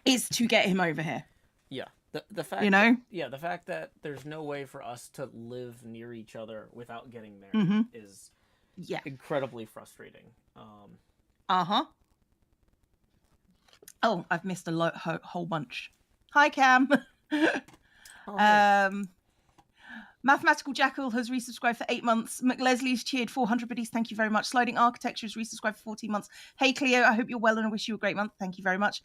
is to get him over here. Yeah. The fact, you know? The fact that there's no way for us to live near each other without getting married is incredibly frustrating. Oh, I've missed a whole bunch. Hi, Cam. Mathematical Jackal has resubscribed for 8 months. McLeslie's cheered 400 biddies. Thank you very much. Sliding Architecture has resubscribed for 14 months. Hey, Cleo, I hope you're well and I wish you a great month. Thank you very much.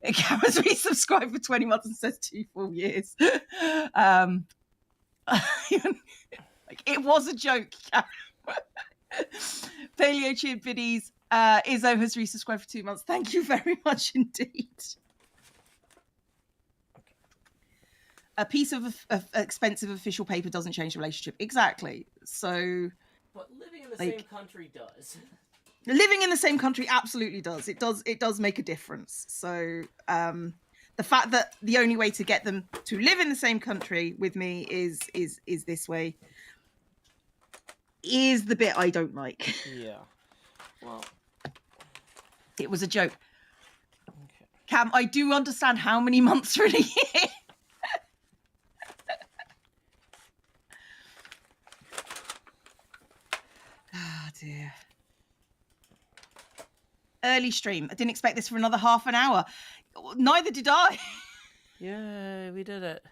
Cam has resubscribed for 20 months and says 2 full years. Like, it was a joke, Cam. Paleo cheered biddies. Izzo has resubscribed for 2 months. Thank you very much indeed. A piece of expensive official paper doesn't change the relationship. Exactly. So, but living in the same country does. Living in the same country absolutely does. It does make a difference. So, the fact that the only way to get them to live in the same country with me is this way is the bit I don't like. Yeah. Well, it was a joke. Okay. Cam, I do understand how many months are in a year. Oh dear. Early stream. I didn't expect this for another half an hour. Neither did I. Yay, we did it.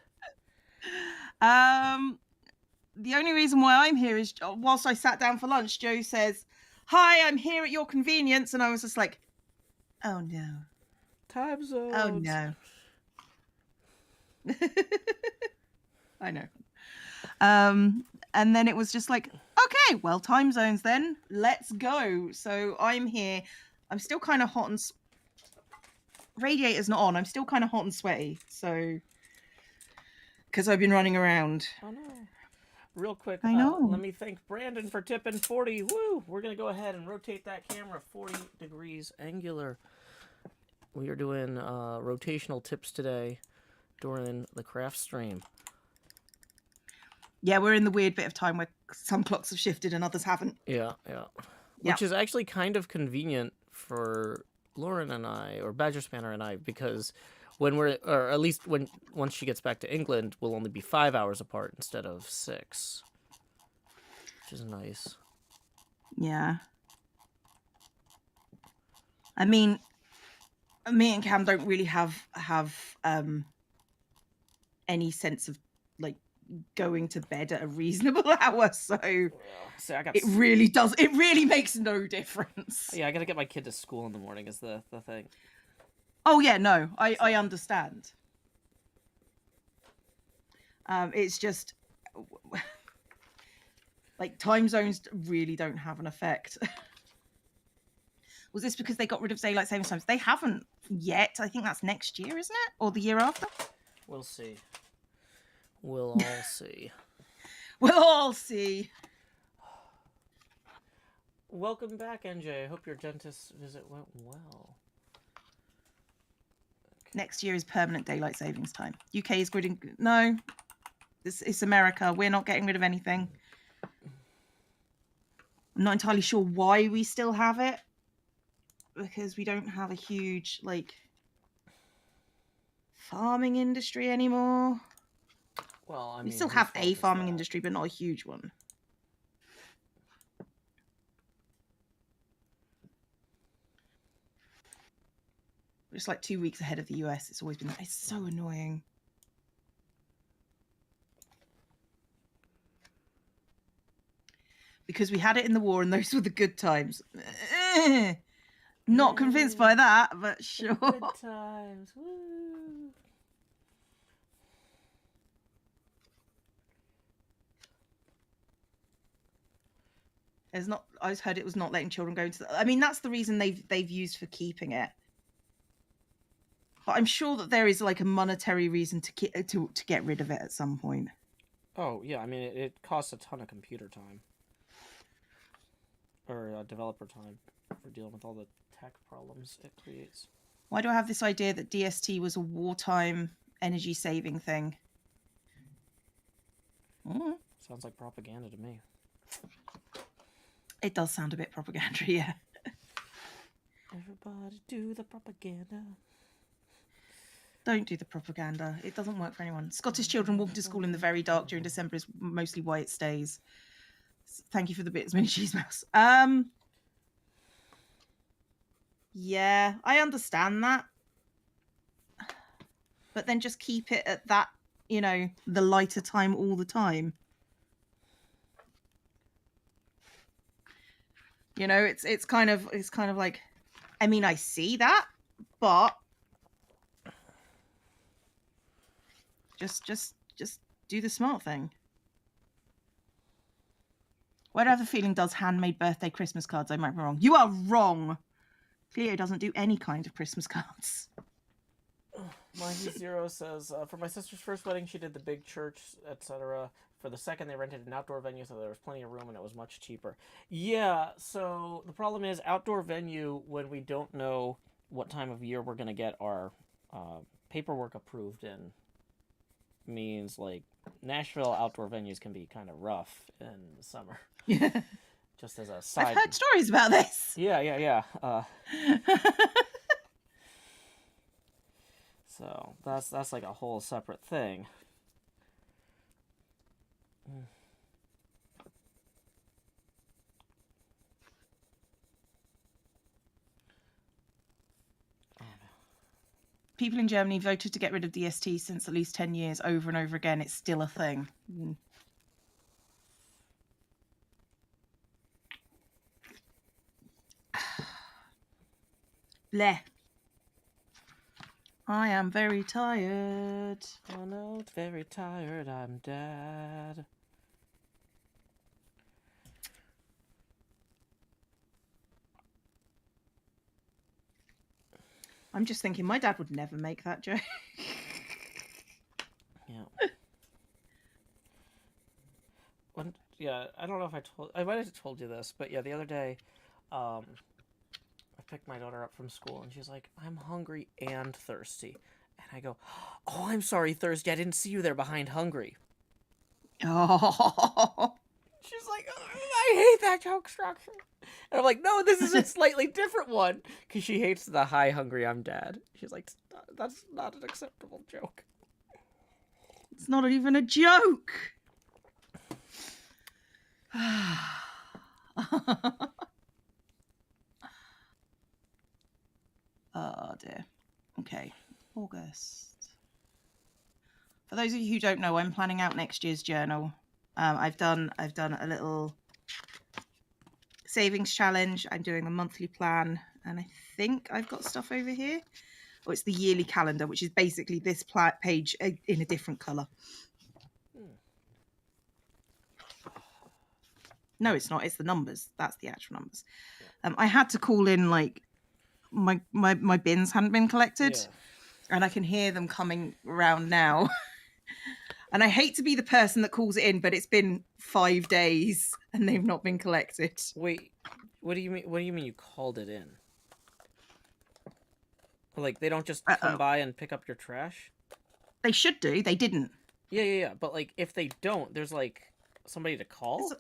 The only reason why I'm here is whilst I sat down for lunch, Joe says, "Hi, I'm here at your convenience," and I was just like, Oh no. Time zones. Oh no. I know. And then it was just like, okay, well, time zones then. Let's go. So I'm here. I'm still kind of hot and radiator's not on. I'm still kind of hot and sweaty. So because I've been running around. Oh no. Real quick, I know. let me thank Brandon for tipping 40. Woo! We're going to go ahead and rotate that camera 40 degrees angular. We are doing rotational tips today during the craft stream. Yeah, we're in the weird bit of time where some clocks have shifted and others haven't. Yeah. Which is actually kind of convenient for Lauren and I, or Badger Spanner and I, because when or at least once she gets back to England, we'll only be 5 hours apart instead of 6, which is nice. Yeah. I mean, me and Cam don't really have any sense of like going to bed at a reasonable hour, so it really makes no difference. Yeah, I gotta get my kid to school in the morning is the thing. Oh yeah, no, I understand. It's just like time zones really don't have an effect. Was this because they got rid of daylight saving times? They haven't yet. I think that's next year, isn't it? Or the year after? We'll see. We'll all see. We'll all see. Welcome back, NJ. I hope your dentist visit went well. Okay. Next year is permanent daylight savings time. UK is gridding. No, it's America. We're not getting rid of anything. I'm not entirely sure why we still have it. Because we don't have a huge, like, farming industry anymore. Well, I mean, we still have a farming industry, but not a huge one. Just like 2 weeks ahead of the US. It's always been that. It's so annoying. Because we had it in the war and those were the good times. Not convinced by that, but sure. Good times. Woo. I just heard it was not letting children go into I mean, that's the reason they've used for keeping it. But I'm sure that there is like a monetary reason to get rid of it at some point. Oh yeah, I mean it costs a ton of computer time or developer time for dealing with all the tech problems it creates. Why do I have this idea that DST was a wartime energy saving thing? Sounds like propaganda to me. It does sound a bit propaganda, yeah. Everybody do the propaganda. Don't do the propaganda. It doesn't work for anyone. Scottish children walking to school in the very dark during December is mostly why it stays. Thank you for the bits, Mini Cheese Mouse. Yeah, I understand that. But then just keep it at that, the lighter time all the time. It's kind of like, I mean, I see that, but just do the smart thing. Why do I have a feeling does handmade birthday Christmas cards? I might be wrong. You are wrong. Cleo doesn't do any kind of Christmas cards. Mahi Zero says, for my sister's first wedding, she did the big church, etc. For the second, they rented an outdoor venue, so there was plenty of room, and it was much cheaper. Yeah, so the problem is outdoor venue, when we don't know what time of year we're going to get our paperwork approved in, means, like, Nashville outdoor venues can be kind of rough in the summer. Yeah. Just as a side... I've heard stories about this. Yeah. So that's like a whole separate thing. People in Germany voted to get rid of DST since at least 10 years, over and over again. It's still a thing. Bleh. I am very tired. Oh no, it's very tired. I'm dead. I'm just thinking my dad would never make that joke. Yeah. Yeah, I don't know if I might have told you this, but yeah, the other day, I picked my daughter up from school and she's like, I'm hungry and thirsty. And I go, oh, I'm sorry, thirsty. I didn't see you there behind hungry. Oh. She's like, oh, I hate that joke structure. And I'm like, no, this is a slightly different one. Because she hates the hi, hungry, I'm dead. She's like, that's not an acceptable joke. It's not even a joke. Oh dear. Okay, August. For those of you who don't know, I'm planning out next year's journal. I've done a little savings challenge. I'm doing a monthly plan, and I think I've got stuff over here. Oh, it's the yearly calendar, which is basically this page in a different color. No, it's not. It's the numbers. That's the actual numbers. I had to call in, like, my bins hadn't been collected, yeah. And I can hear them coming around now. And I hate to be the person that calls it in, but it's been 5 days and they've not been collected. Wait, what do you mean? What do you mean you called it in? Like, they don't just come by and pick up your trash? They should do. They didn't. Yeah. But, like, if they don't, there's, like, somebody to call?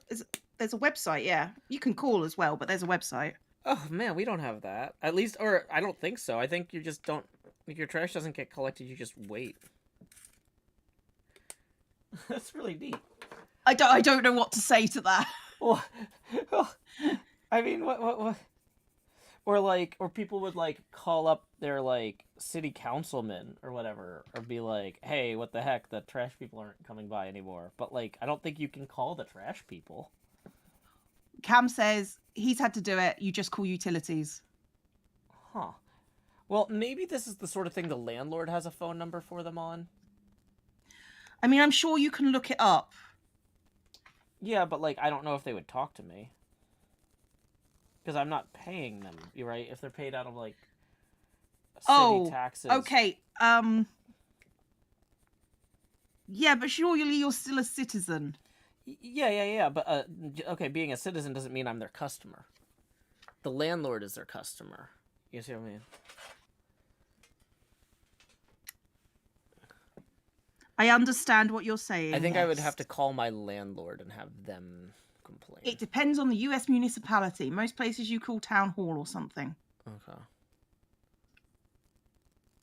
There's a website, yeah. You can call as well, but there's a website. Oh, man, we don't have that. At least, or I don't think so. I think you just don't, if your trash doesn't get collected, you just wait. That's really neat. I don't know what to say to that. Well, I mean, what? Or people would, like, call up their, like, city councilman or whatever, or be like, hey, what the heck, the trash people aren't coming by anymore. But, like, I don't think you can call the trash people. Cam says he's had to do it. You just call utilities. Huh. Well, maybe this is the sort of thing the landlord has a phone number for them on. I mean, I'm sure you can look it up. Yeah, but, like, I don't know if they would talk to me. Because I'm not paying them, right? If they're paid out of, like, city taxes. Okay. Yeah, but surely you're still a citizen. Yeah. But, okay, being a citizen doesn't mean I'm their customer. The landlord is their customer. You see what I mean? I understand what you're saying. I think I would have to call my landlord and have them complain. It depends on the U.S. municipality. Most places you call town hall or something. Okay.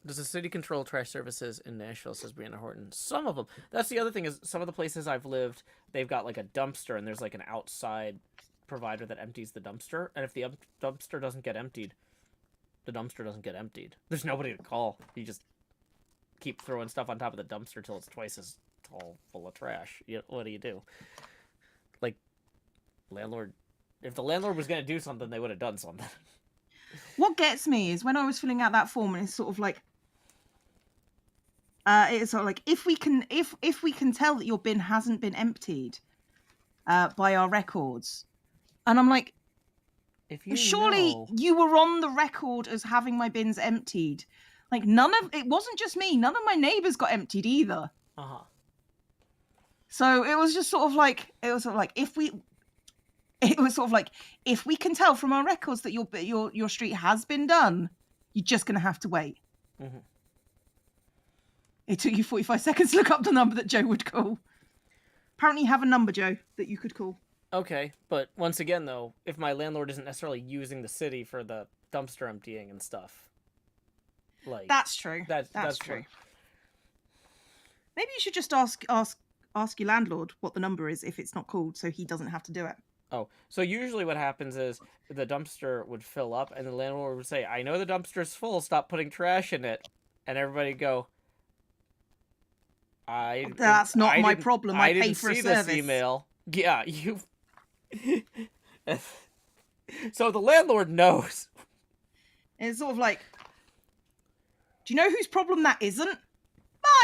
Does the city control trash services in Nashville, says Brianna Horton? Some of them. That's the other thing, is some of the places I've lived, they've got, like, a dumpster, and there's, like, an outside provider that empties the dumpster. And if the dumpster doesn't get emptied, the dumpster doesn't get emptied. There's nobody to call. You just keep throwing stuff on top of the dumpster till it's twice as tall, full of trash. What do you do? Like, landlord... If the landlord was going to do something, they would have done something. What gets me is when I was filling out that form, and it's sort of like... it's sort of like, if we can tell that your bin hasn't been emptied by our records, and I'm like, surely you were on the record as having my bins emptied. Like, it wasn't just me. None of my neighbors got emptied either. So it was just sort of like, if we can tell from our records that your street has been done, you're just gonna have to wait. Mm-hmm. It took you 45 seconds to look up the number that Joe would call. Apparently you have a number, Joe, that you could call. Okay, but once again, though, if my landlord isn't necessarily using the city for the dumpster emptying and stuff, like... That's true. That's true. Maybe you should just ask your landlord what the number is if it's not called, so he doesn't have to do it. Oh, so usually what happens is the dumpster would fill up, and the landlord would say, I know the dumpster's full, stop putting trash in it. And everybody would go... That's not my problem. I pay for a service. I didn't see this email. Yeah, you... So the landlord knows. And it's sort of like, do you know whose problem that isn't?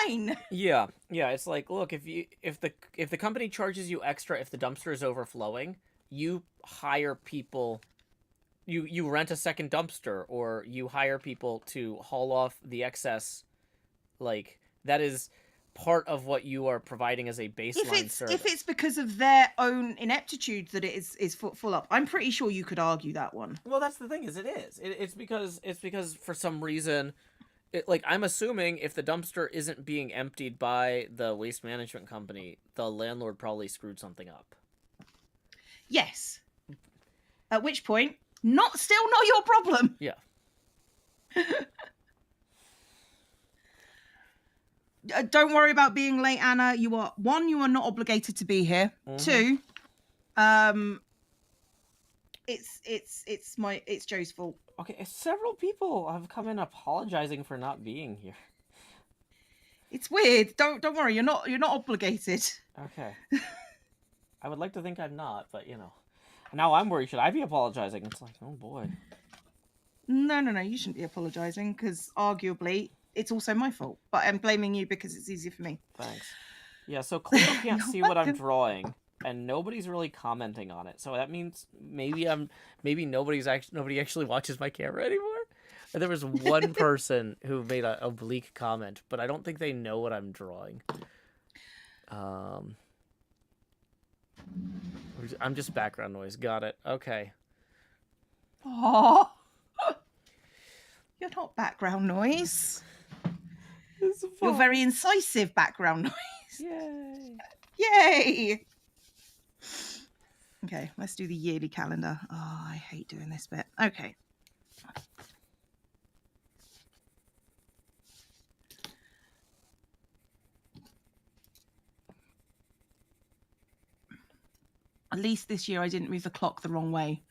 Mine. Yeah, it's like, look, if the company charges you extra if the dumpster is overflowing, you hire people, you rent a second dumpster, or you hire people to haul off the excess. Like, that is part of what you are providing as a baseline service. If it's because of their own ineptitude that it is full up, I'm pretty sure you could argue that one. Well, that's the thing, is it is. It's because for some reason, like, I'm assuming if the dumpster isn't being emptied by the waste management company, the landlord probably screwed something up. Yes. At which point, still not your problem. Yeah. Don't worry about being late, Anna. You are not obligated to be here. Mm-hmm. 2, it's Joe's fault. Okay, several people have come in apologizing for not being here. It's weird. Don't worry. You're not obligated. Okay. I would like to think I'm not, but now I'm worried. Should I be apologizing? It's like, oh boy. No. You shouldn't be apologizing, because arguably it's also my fault. But I'm blaming you because it's easier for me. Thanks. Yeah. So Cleo can't see what I'm drawing, and nobody's really commenting on it. So that means maybe nobody actually watches my camera anymore. And there was one person who made an oblique comment, but I don't think they know what I'm drawing. I'm just background noise. Got it. Okay. Oh, you're not background noise. You're very incisive background noise. Yay! Yay! Okay, let's do the yearly calendar. Oh, I hate doing this bit. Okay. At least this year I didn't move the clock the wrong way.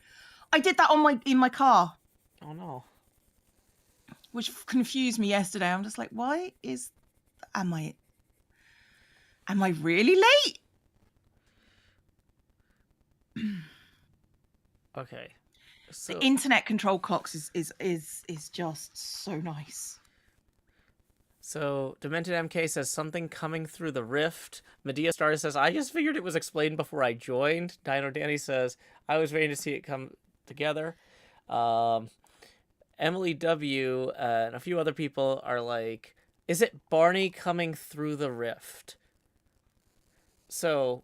I did that in my car. Oh no. Which confused me yesterday. I'm just like, am I really late? Okay. So the internet control clocks is just so nice. So Demented MK says something coming through the rift. Medea Star says, I just figured it was explained before I joined. Dino Danny says, I was waiting to see it come together. Emily W and a few other people are like, is it Barney coming through the rift? So,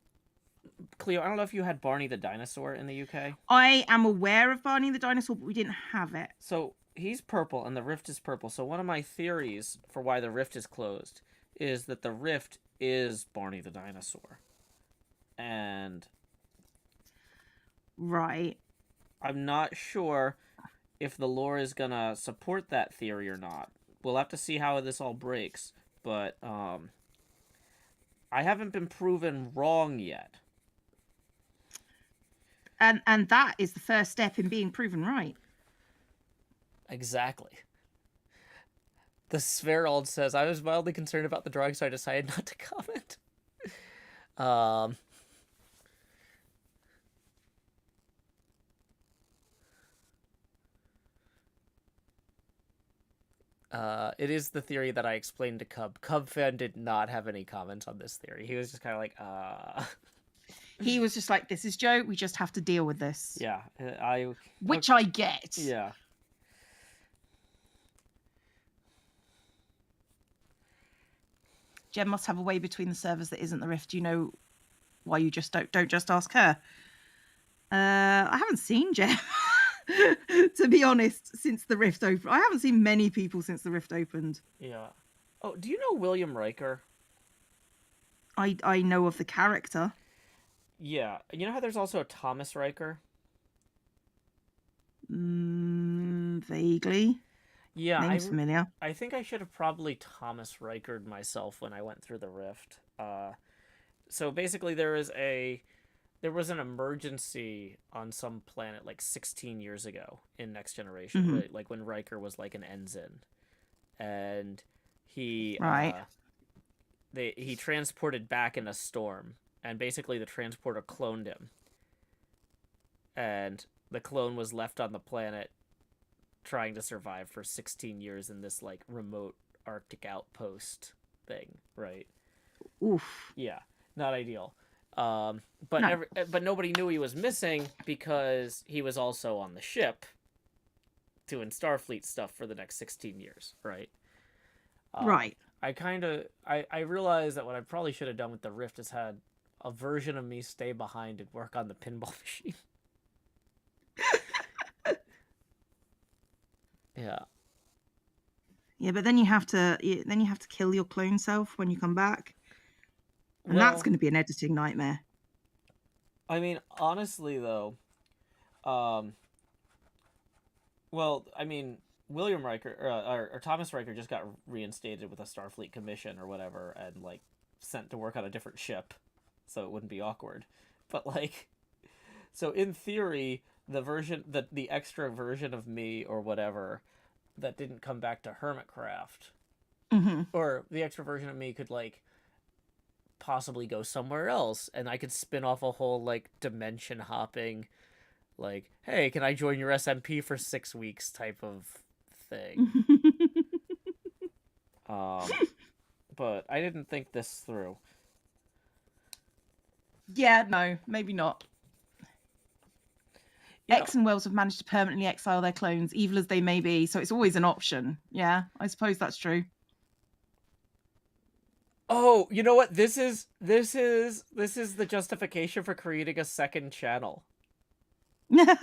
Cleo, I don't know if you had Barney the dinosaur in the UK. I am aware of Barney the dinosaur, but we didn't have it. So he's purple and the rift is purple. So one of my theories for why the rift is closed is that the rift is Barney the dinosaur. And right. I'm not sure if the lore is gonna support that theory or not. We'll have to see how this all breaks. But I haven't been proven wrong yet. And that is the first step in being proven right. Exactly. The Spherold says, I was mildly concerned about the drawing, so I decided not to comment. It is the theory that I explained to Cub. Cub fan did not have any comments on this theory. He was just kind of like, He was just like, this is Joe, we just have to deal with this. Yeah, Which I get. Yeah. Jen must have a way between the servers that isn't the rift. Do you know why you just don't just ask her? I haven't seen Jen, to be honest, since the rift opened. I haven't seen many people since the rift opened. Yeah. Oh, do you know William Riker? I know of the character. Yeah. You know how there's also a Thomas Riker? Vaguely. Yeah, Name's familiar. I think I should have probably Thomas Rikered myself when I went through the rift. So basically there was an emergency on some planet like 16 years ago in Next Generation, Mm-hmm. right? Like when Riker was like an ensign, and he he transported back in a storm, and basically the transporter cloned him, and the clone was left on the planet trying to survive for 16 years in this like remote Arctic outpost thing, right? Oof. Yeah, not ideal. No. But nobody knew he was missing because he was also on the ship doing Starfleet stuff for the next 16 years, right? Right. I realized that what I probably should have done with the Rift is had a version of me stay behind and work on the pinball machine. Yeah. Yeah, but then you have to kill your clone self when you come back, and that's Well, going to be an editing nightmare. I mean, honestly though, um, well, I mean, William Riker or Thomas Riker just got reinstated with a Starfleet commission or whatever, and like sent to work on a different ship, so it wouldn't be awkward. But like, so in theory, the extra version of me or whatever that didn't come back to Hermitcraft, Mm-hmm. or the extra version of me could like possibly go somewhere else, and I could spin off a whole like dimension hopping, like, hey, can I join your SMP for 6 weeks type of thing. But I didn't think this through. Yeah, no, maybe not. X and Wells have managed to permanently exile their clones, evil as they may be, so it's always an option. Yeah, I suppose that's true. Oh, you know what? This is the justification for creating a second channel. Because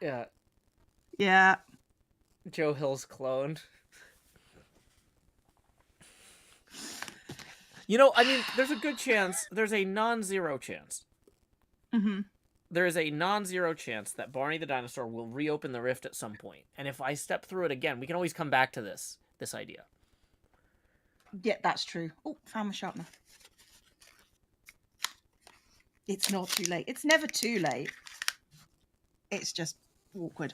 yeah. Yeah. Joe Hill's clone. You know, I mean, there's a good chance, there's a non-zero chance. Mm-hmm. There is a non-zero chance that Barney the dinosaur will reopen the rift at some point. And if I step through it again, we can always come back to this idea. Yeah, that's true. Oh, found my sharpener. It's not too late. It's never too late. It's just awkward.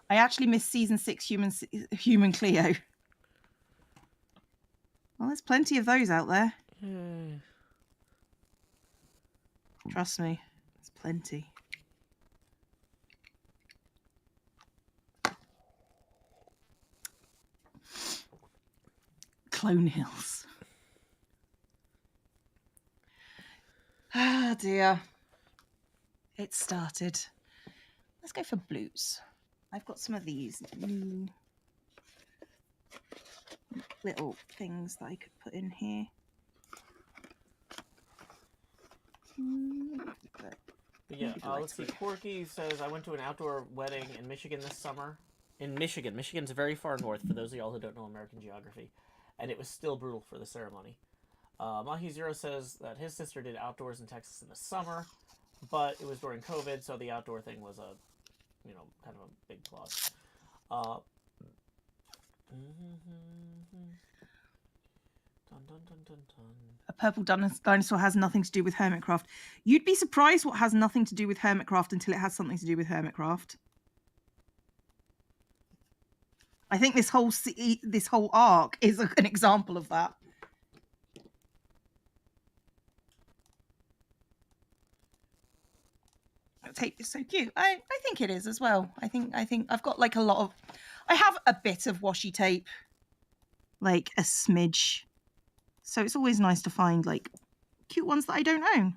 I actually missed season 6 human Cleo. Well, there's plenty of those out there. Trust me, there's plenty. Clone Hills. Ah, dear. It started. Let's go for blues. I've got some of these new little things that I could put in here. Yeah, let's see. Corky says, I went to an outdoor wedding in Michigan this summer. In Michigan. Michigan's very far north, for those of y'all who don't know American geography. And it was still brutal for the ceremony. Mahi Zero says that his sister did outdoors in Texas in the summer, but it was during COVID, so the outdoor thing was a, you know, kind of a big plus. A purple dinosaur has nothing to do with Hermitcraft. You'd be surprised what has nothing to do with Hermitcraft until it has something to do with Hermitcraft. I think this whole arc is an example of that. Tape is so cute. I think it is as well. I think I've got like I have a bit of washi tape, like a smidge. So it's always nice to find like cute ones that I don't own.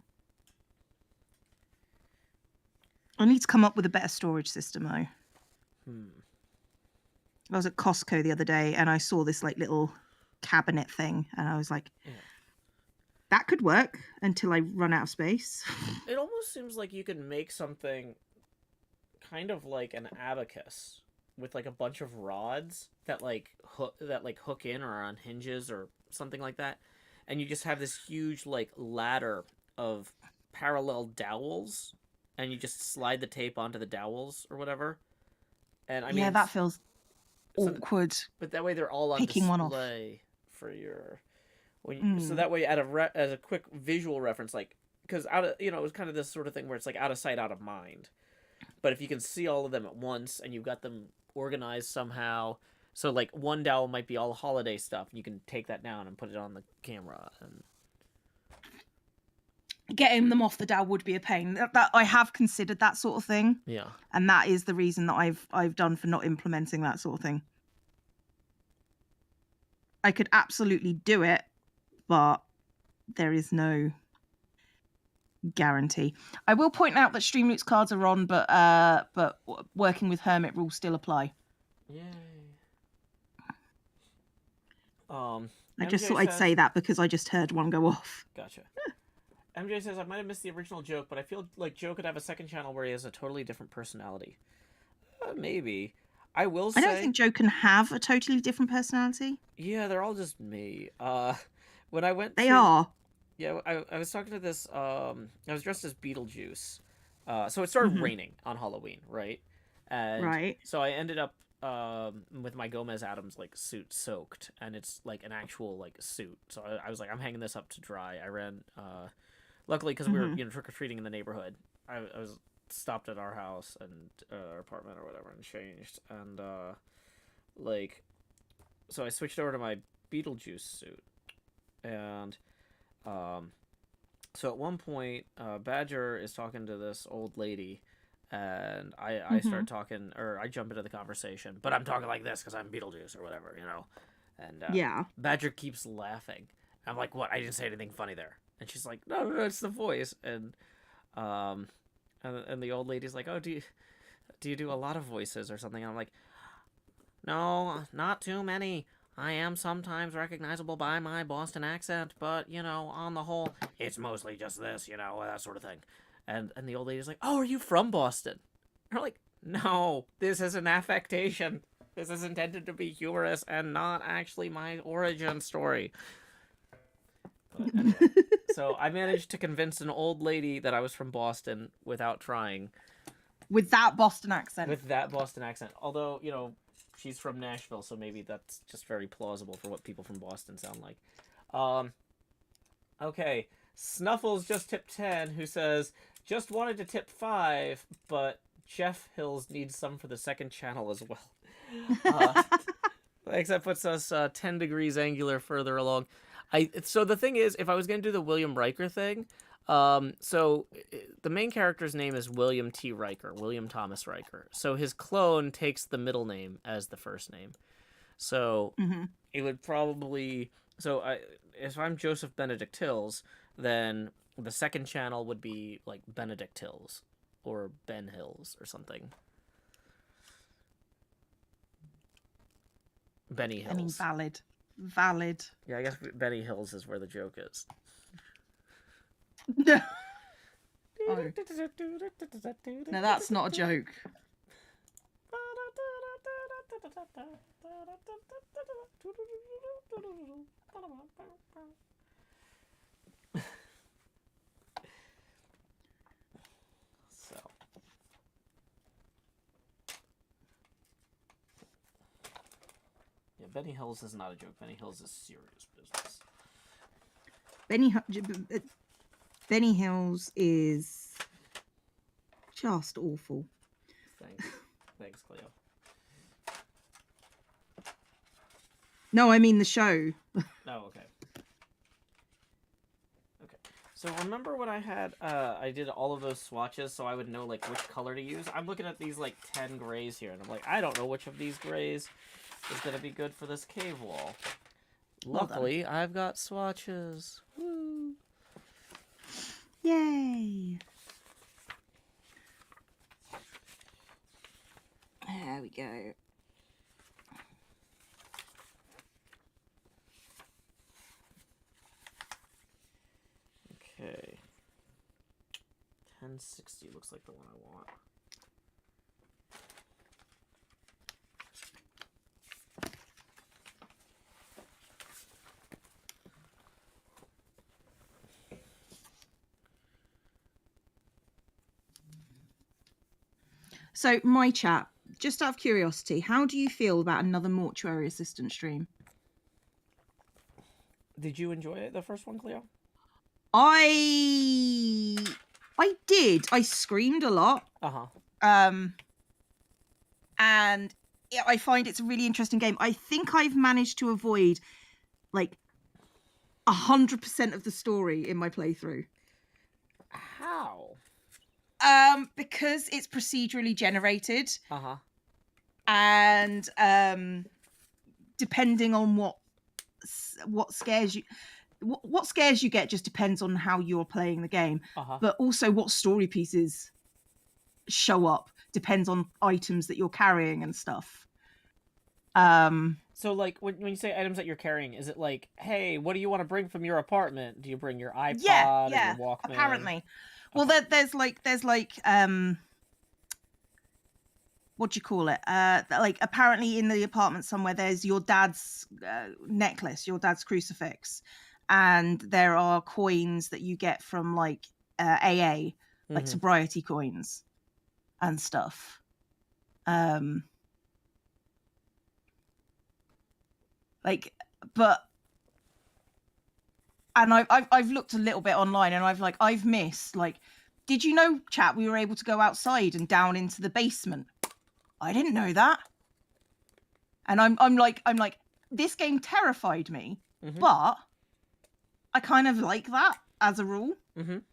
I need to come up with a better storage system though. I was at Costco the other day and I saw this like little cabinet thing and I was like, that could work until I run out of space. It almost seems like you could make something kind of like an abacus with like a bunch of rods that hook in or on hinges or something like that, and you just have this huge like ladder of parallel dowels, and you just slide the tape onto the dowels or whatever. And I mean, yeah, that feels awkward. But that way they're all on picking one off for your. So that way, as a quick visual reference, like, because it was kind of this sort of thing where it's like out of sight, out of mind. But if you can see all of them at once and you've got them organized somehow, so like one dowel might be all holiday stuff, and you can take that down and put it on the camera. And getting them off the DAO would be a pain. That I have considered that sort of thing. Yeah. And that is the reason that I've done for not implementing that sort of thing. I could absolutely do it, but there is no guarantee. I will point out that Streamloots cards are on, but working with Hermit rules still apply. Yay. I just thought I'd say that because I just heard one go off. Gotcha. MJ says, I might have missed the original joke, but I feel like Joe could have a second channel where he has a totally different personality. Maybe. I will say... I don't think Joe can have a totally different personality. Yeah, they're all just me. When I went They are. Yeah, I was talking to this, I was dressed as Beetlejuice. So it started raining on Halloween, right? And right. So I ended up with my Gomez Adams like suit soaked, and it's like an actual like suit. So I was like, I'm hanging this up to dry. I ran luckily because we were trick-or-treating in the neighborhood. I was stopped at our house and our apartment or whatever and changed, and like so I switched over to my Beetlejuice suit, and so at one point Badger is talking to this old lady, and I start talking, or I jump into the conversation, but I'm talking like this because I'm Beetlejuice or whatever, you know. And Badger keeps laughing. I'm like, what? I didn't say anything funny there. And she's like, no, it's the voice. And the old lady's like, oh, do you do a lot of voices or something? And I'm like, no, not too many. I am sometimes recognizable by my Boston accent, but, you know, on the whole, it's mostly just this, you know, that sort of thing. And the old lady's like, oh, are you from Boston? And I'm like, no, this is an affectation. This is intended to be humorous and not actually my origin story. But anyway, so I managed to convince an old lady that I was from Boston without trying. With that Boston accent. With that Boston accent. Although, you know, she's from Nashville, so maybe that's just very plausible for what people from Boston sound like. Okay, Snuffles just tipped 10, who says, just wanted to tip 5, but Jeff Hills needs some for the second channel as well. Thanks, that puts us 10 degrees angular further along. So the thing is, if I was going to do the William Riker thing, so the main character's name is William T. Riker, William Thomas Riker. So his clone takes the middle name as the first name. So it would probably... So if I'm Joseph Benedict Hills, then the second channel would be like Benedict Hills or Ben Hills or something. Benny Hills. I mean, valid. Yeah, I guess Benny Hills is where the joke is. No. Oh. No, that's not a joke. So. Yeah, Benny Hills is not a joke. Benny Hills is serious business. Benny Hills is just awful. Thanks, Cleo. No, I mean the show. Oh, okay. Okay. So remember when I had, I did all of those swatches so I would know, like, which color to use? I'm looking at these, like, 10 grays here, and I'm like, I don't know which of these grays is going to be good for this cave wall. Luckily, I've got swatches. Woo! Yay! There we go. Okay. 1060 looks like the one I want. So, my chat, just out of curiosity, how do you feel about another mortuary assistant stream? Did you enjoy it, the first one, Cleo? I did. I screamed a lot. And yeah, I find it's a really interesting game. I think I've managed to avoid like 100% of the story in my playthrough. How? Because it's procedurally generated, Uh-huh. and depending on what scares you, what scares you get just depends on how you're playing the game. Uh-huh. But also what story pieces show up depends on items that you're carrying and stuff. So, like, when you say items that you're carrying, is it like, hey, what do you want to bring from your apartment? Do you bring your iPod or your Walkman? Apparently. Well, Okay. there's like what do you call it? Like apparently in the apartment somewhere, there's your dad's necklace, your dad's crucifix, and there are coins that you get from like AA, like sobriety coins and stuff. Like, but, and I've looked a little bit online, and I've missed, like, did you know, chat, we were able to go outside and down into the basement? I didn't know that. And I'm like, this game terrified me, but I kind of like that as a rule. And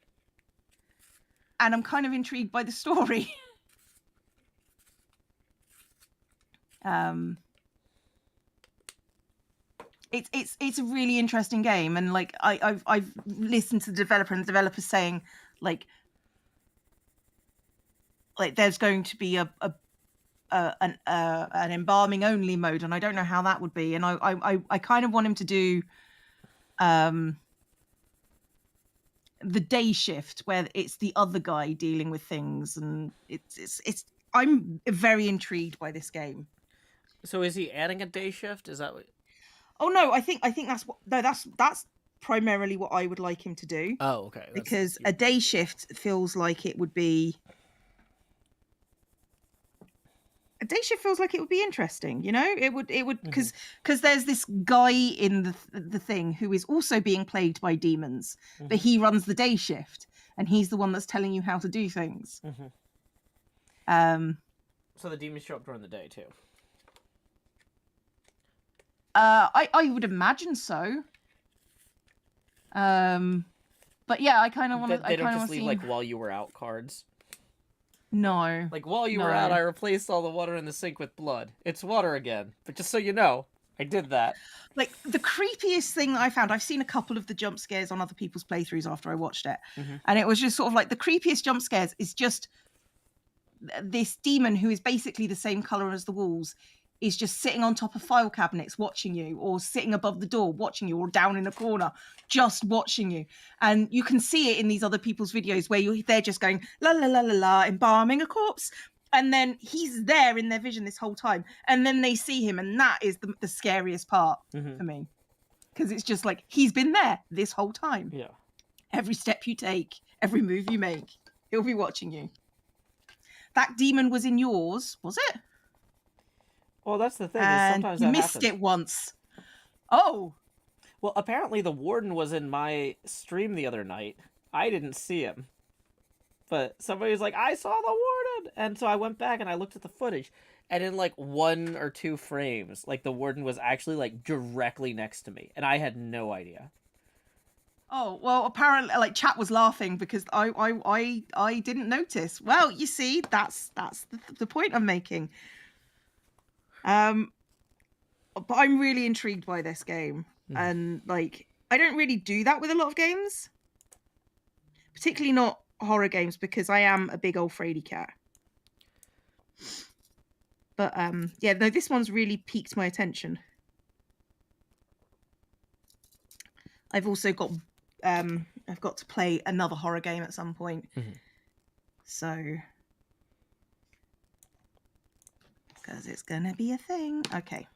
I'm kind of intrigued by the story. It's a really interesting game, and like I've listened to the developer, and the developer's saying like there's going to be an embalming only mode, and I don't know how that would be, and I kind of want him to do the day shift where it's the other guy dealing with things, and it's I'm very intrigued by this game. So is he adding a day shift? Is that what? Oh no, I think that's what, no, that's primarily what I would like him to do. Oh, okay. Because a day shift feels like it would be interesting, you know. It would because there's this guy in the thing who is also being plagued by demons, but he runs the day shift, and he's the one that's telling you how to do things. So the demons show up during the day too. I would imagine so. But yeah, I kind of want to. They don't just leave like while you were out cards. No. Like, while you were out, I replaced all the water in the sink with blood. It's water again. But just so you know, I did that. Like, the creepiest thing that I found, I've seen a couple of the jump scares on other people's playthroughs after I watched it. And it was just sort of like, the creepiest jump scares is just this demon who is basically the same color as the walls is just sitting on top of file cabinets watching you, or sitting above the door watching you, or down in a corner just watching you. And you can see it in these other people's videos where they're just going la la la la la, embalming a corpse, and then he's there in their vision this whole time, and then they see him, and that is the scariest part for me, because it's just like, he's been there this whole time. Yeah. Every step you take, every move you make, he'll be watching you. That demon was in yours, was it? Well, that's the thing. And sometimes you that missed happens. it once. Oh. Well, apparently the warden was in my stream the other night. I didn't see him. But somebody was like, I saw the warden! And so I went back and I looked at the footage. And in like 1 or 2 frames, like the warden was actually like directly next to me. And I had no idea. Oh, well, apparently, like, chat was laughing because I didn't notice. Well, you see, that's the point I'm making. But I'm really intrigued by this game. And, like, I don't really do that with a lot of games. Particularly not horror games, because I am a big old fraidy cat. But, yeah, no, this one's really piqued my attention. I've also got... I've got to play another horror game at some point. So... because it's gonna be a thing. Okay.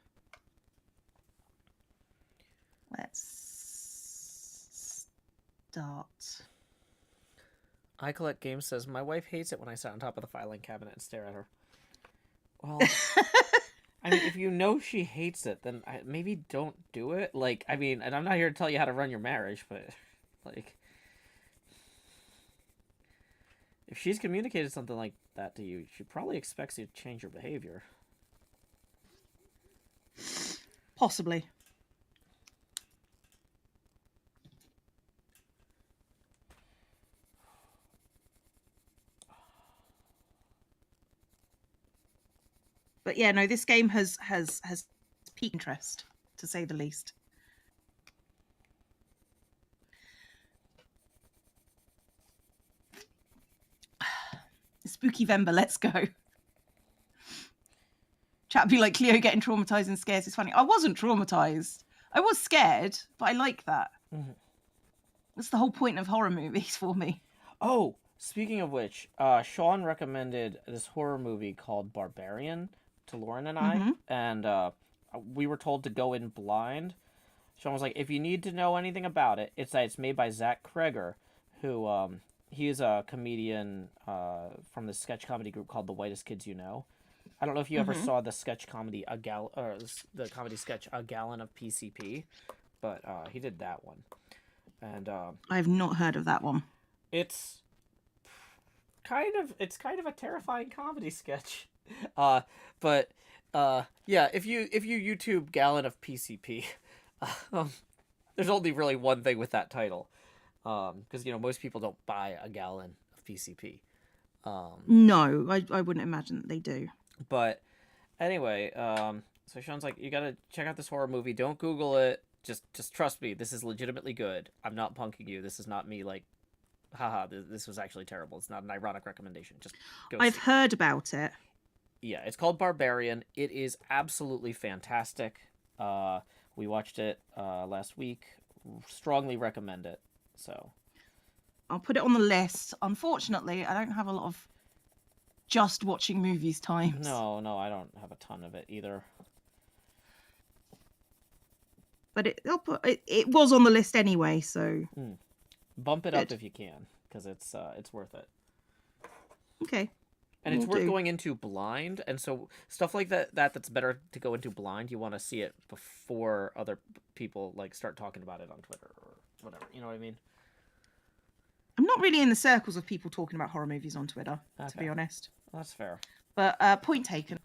Let's start. I Collect Games says, my wife hates it when I sit on top of the filing cabinet and stare at her. Well, I mean, if you know she hates it, then maybe don't do it. Like, I mean, and I'm not here to tell you how to run your marriage, but, like, if she's communicated something like that to you, she probably expects you to change your behavior. Possibly. yeah, no, this game has piqued interest, to say the least. Spooky Vember, let's go. Chat be like, Cleo getting traumatized and scares is funny. I wasn't traumatized. I was scared, but I like that. Mm-hmm. That's the whole point of horror movies for me. Oh, speaking of which, Sean recommended this horror movie called Barbarian to Lauren and I, and we were told to go in blind. Sean was like, if you need to know anything about it, it's made by Zach Kreger, who he is a comedian from the sketch comedy group called The Whitest Kids You Know. I don't know if you ever saw the sketch comedy the comedy sketch A Gallon of PCP, but he did that one, and I've not heard of that one. it's kind of a terrifying comedy sketch, but yeah, if you YouTube Gallon of PCP, there's only really one thing with that title, because most people don't buy a gallon of PCP. No, I wouldn't imagine that they do. But anyway, so Sean's like, you gotta check out this horror movie. Don't Google it. Just trust me. This is legitimately good. I'm not punking you. This is not me like, haha, this was actually terrible. It's not an ironic recommendation. Just go. I've heard about it. Yeah, it's called Barbarian. It is absolutely fantastic. We watched it last week. Strongly recommend it. So I'll put it on the list. Unfortunately, I don't have a lot of just watching movies times. No, I don't have a ton of it either. But it was on the list anyway, so bump it up if you can, because it's worth it. Okay. And it's worth going into blind, and so stuff like that's better to go into blind. You want to see it before other people like start talking about it on Twitter or whatever. You know what I mean? I'm not really in the circles of people talking about horror movies on Twitter, to be honest. That's fair. But point taken.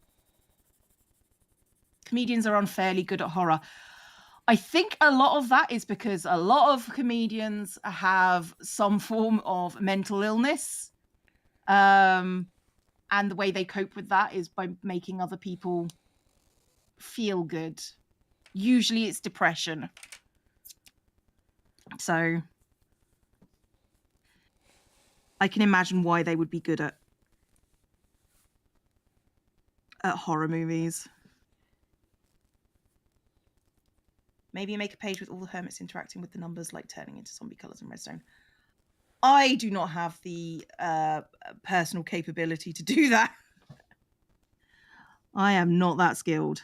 Comedians are unfairly good at horror. I think a lot of that is because a lot of comedians have some form of mental illness. And the way they cope with that is by making other people feel good. Usually it's depression. So I can imagine why they would be good at horror movies. Maybe make a page with all the hermits interacting with the numbers, like turning into zombie colours in redstone. I do not have the personal capability to do that. I am not that skilled.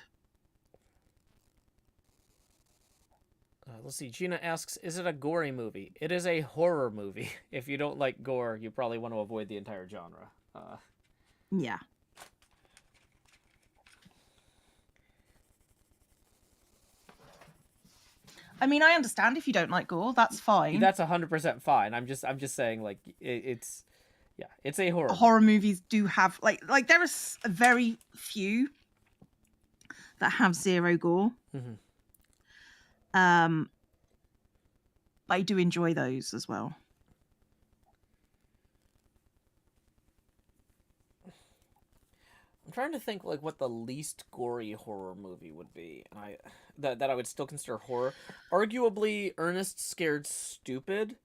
Let's see. Gina asks, is it a gory movie? It is a horror movie. If you don't like gore, you probably want to avoid the entire genre. Yeah. I mean, I understand if you don't like gore. That's fine. That's 100% fine. I'm just saying, like, it's a horror. Horror movies do have like there are very few that have zero gore. I do enjoy those as well. I'm trying to think like what the least gory horror movie would be, and that I would still consider horror. Arguably, Ernest Scared Stupid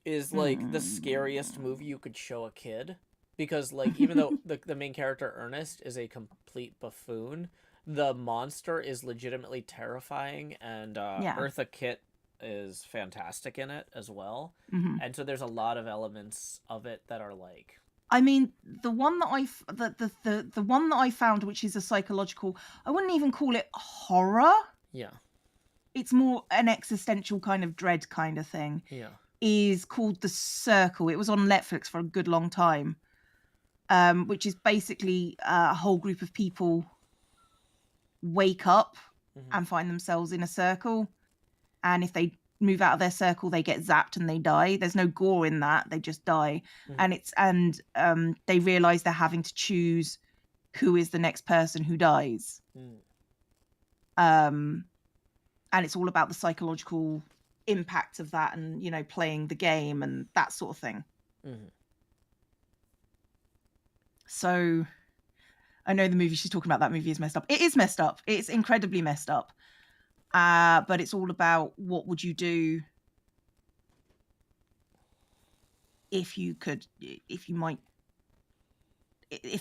is like the scariest movie you could show a kid, because like even though the main character Ernest is a complete buffoon, the monster is legitimately terrifying, and Eartha Kitt is fantastic in it as well. And so there's a lot of elements of it that are like, I mean, the one that the one that I found, which is a psychological, I wouldn't even call it horror. Yeah. It's more an existential kind of dread kind of thing. Yeah. Is called The Circle. It was on Netflix for a good long time. Which is basically a whole group of people wake up and find themselves in a circle. And if they move out of their circle, they get zapped and they die. There's no gore in that. They just die. And they realize they're having to choose who is the next person who dies. And it's all about the psychological impact of that, and playing the game and that sort of thing. So I know the movie she's talking about. That movie is messed up. It is messed up. It's incredibly messed up. But it's all about what would you do if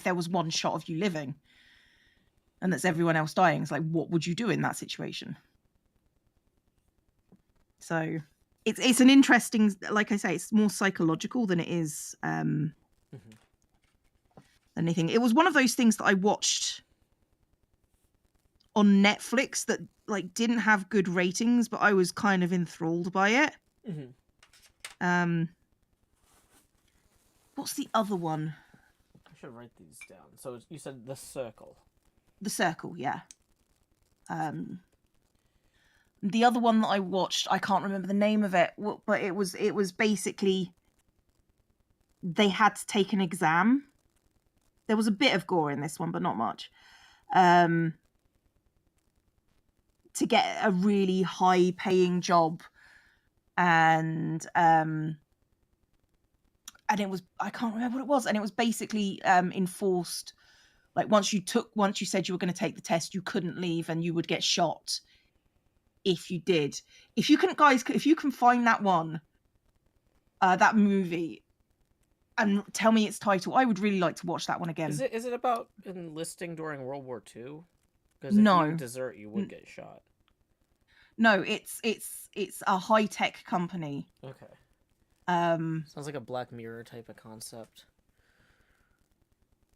there was one shot of you living and that's everyone else dying. It's like, what would you do in that situation? So it's an interesting, like I say, it's more psychological than it is anything. It was one of those things that I watched on Netflix that like didn't have good ratings, but I was kind of enthralled by it. What's the other one? I should write these down. So you said The Circle. The Circle, yeah. The other one that I watched, I can't remember the name of it, but it was basically they had to take an exam. There was a bit of gore in this one, but not much. To get a really high-paying job, and it was, I can't remember what it was, and it was basically enforced. Like once you said you were going to take the test, you couldn't leave, and you would get shot if you did. If you can find that one, that movie, and tell me its title, I would really like to watch that one again. Is it about enlisting during World War II? Because No. if you desert, you would get shot. No, it's a high-tech company. Okay. Sounds like a Black Mirror type of concept.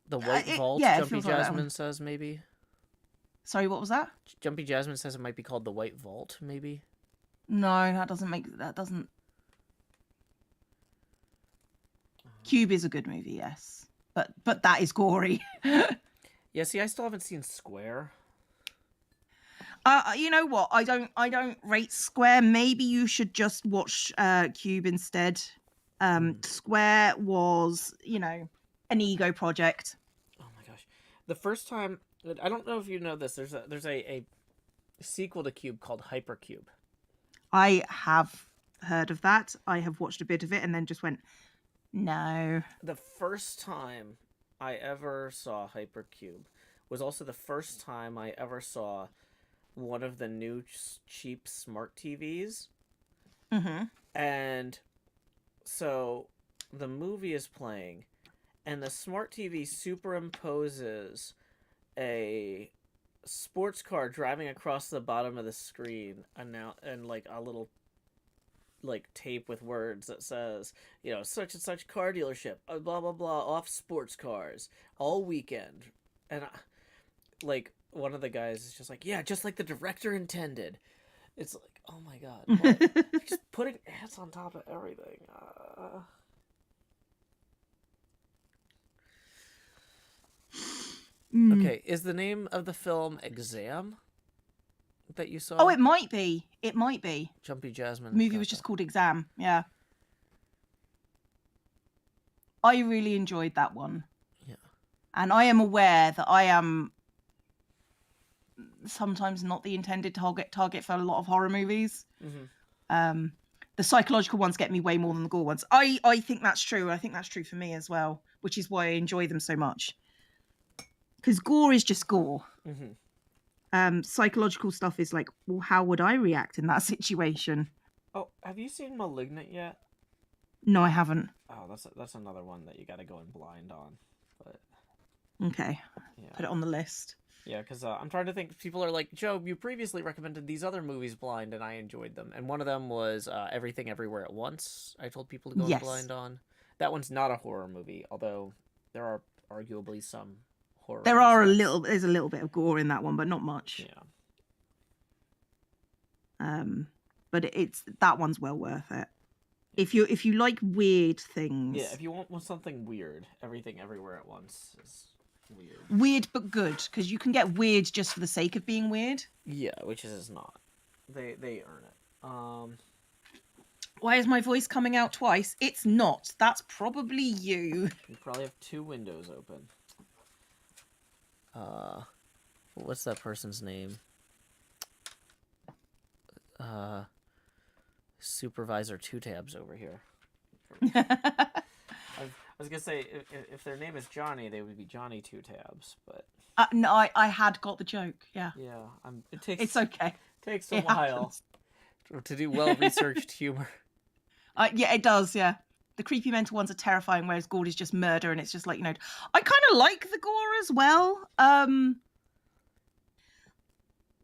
The White Vault, Jumpy Jasmine says, maybe? Sorry, what was that? Jumpy Jasmine says it might be called The White Vault, maybe? No, that doesn't... Cube is a good movie, yes. But that is gory. Yeah, see, I still haven't seen Square. You know what? I don't rate Square. Maybe you should just watch Cube instead. Square was, an ego project. Oh my gosh. The first time, I don't know if you know this, there's a sequel to Cube called Hypercube. I have heard of that. I have watched a bit of it and then just went, no. The first time I ever saw Hypercube was also the first time I ever saw one of the new cheap smart TVs. And so the movie is playing, and the smart TV superimposes a sports car driving across the bottom of the screen, and like a little tape with words that says, such and such car dealership, blah blah blah, off sports cars all weekend. And one of the guys is just like, yeah, just like the director intended. It's like, oh my god, just putting ads on top of everything. Okay, is the name of the film Exam that you saw? Oh, it might be. Jumpy Jasmine. The movie was just called Exam, yeah. I really enjoyed that one. Yeah. And I am aware that I am sometimes not the intended target for a lot of horror movies. The psychological ones get me way more than the gore ones. I think that's true. I think that's true for me as well, which is why I enjoy them so much. Because gore is just gore. Psychological stuff is like, well, how would I react in that situation? Oh, have you seen Malignant yet? No, I haven't. Oh, that's another one that you got to go in blind on. But okay, yeah. Put it on the list. Yeah, because I'm trying to think. People are like, Joe, you previously recommended these other movies blind, and I enjoyed them. And one of them was Everything Everywhere at Once. I told people to go in blind on. That one's not a horror movie, although there are arguably some horror. There's a little bit of gore in that one, but not much. Yeah. But that one's well worth it. If you like weird things. Yeah, if you want something weird, Everything Everywhere at Once is weird. Weird but good, because you can get weird just for the sake of being weird. Yeah, which is not. They earn it. Why is my voice coming out twice? It's not. That's probably you. You probably have two windows open. What's that person's name? Supervisor Two Tabs over here. I was gonna say if their name is Johnny, they would be Johnny Two Tabs, but No, I had got the joke. Yeah. Yeah, It's okay. takes a It while to do well-researched humor. Yeah, it does. Yeah. The creepy mental ones are terrifying, whereas gore is just murder, and it's just like, you know, I kind of like the gore as well.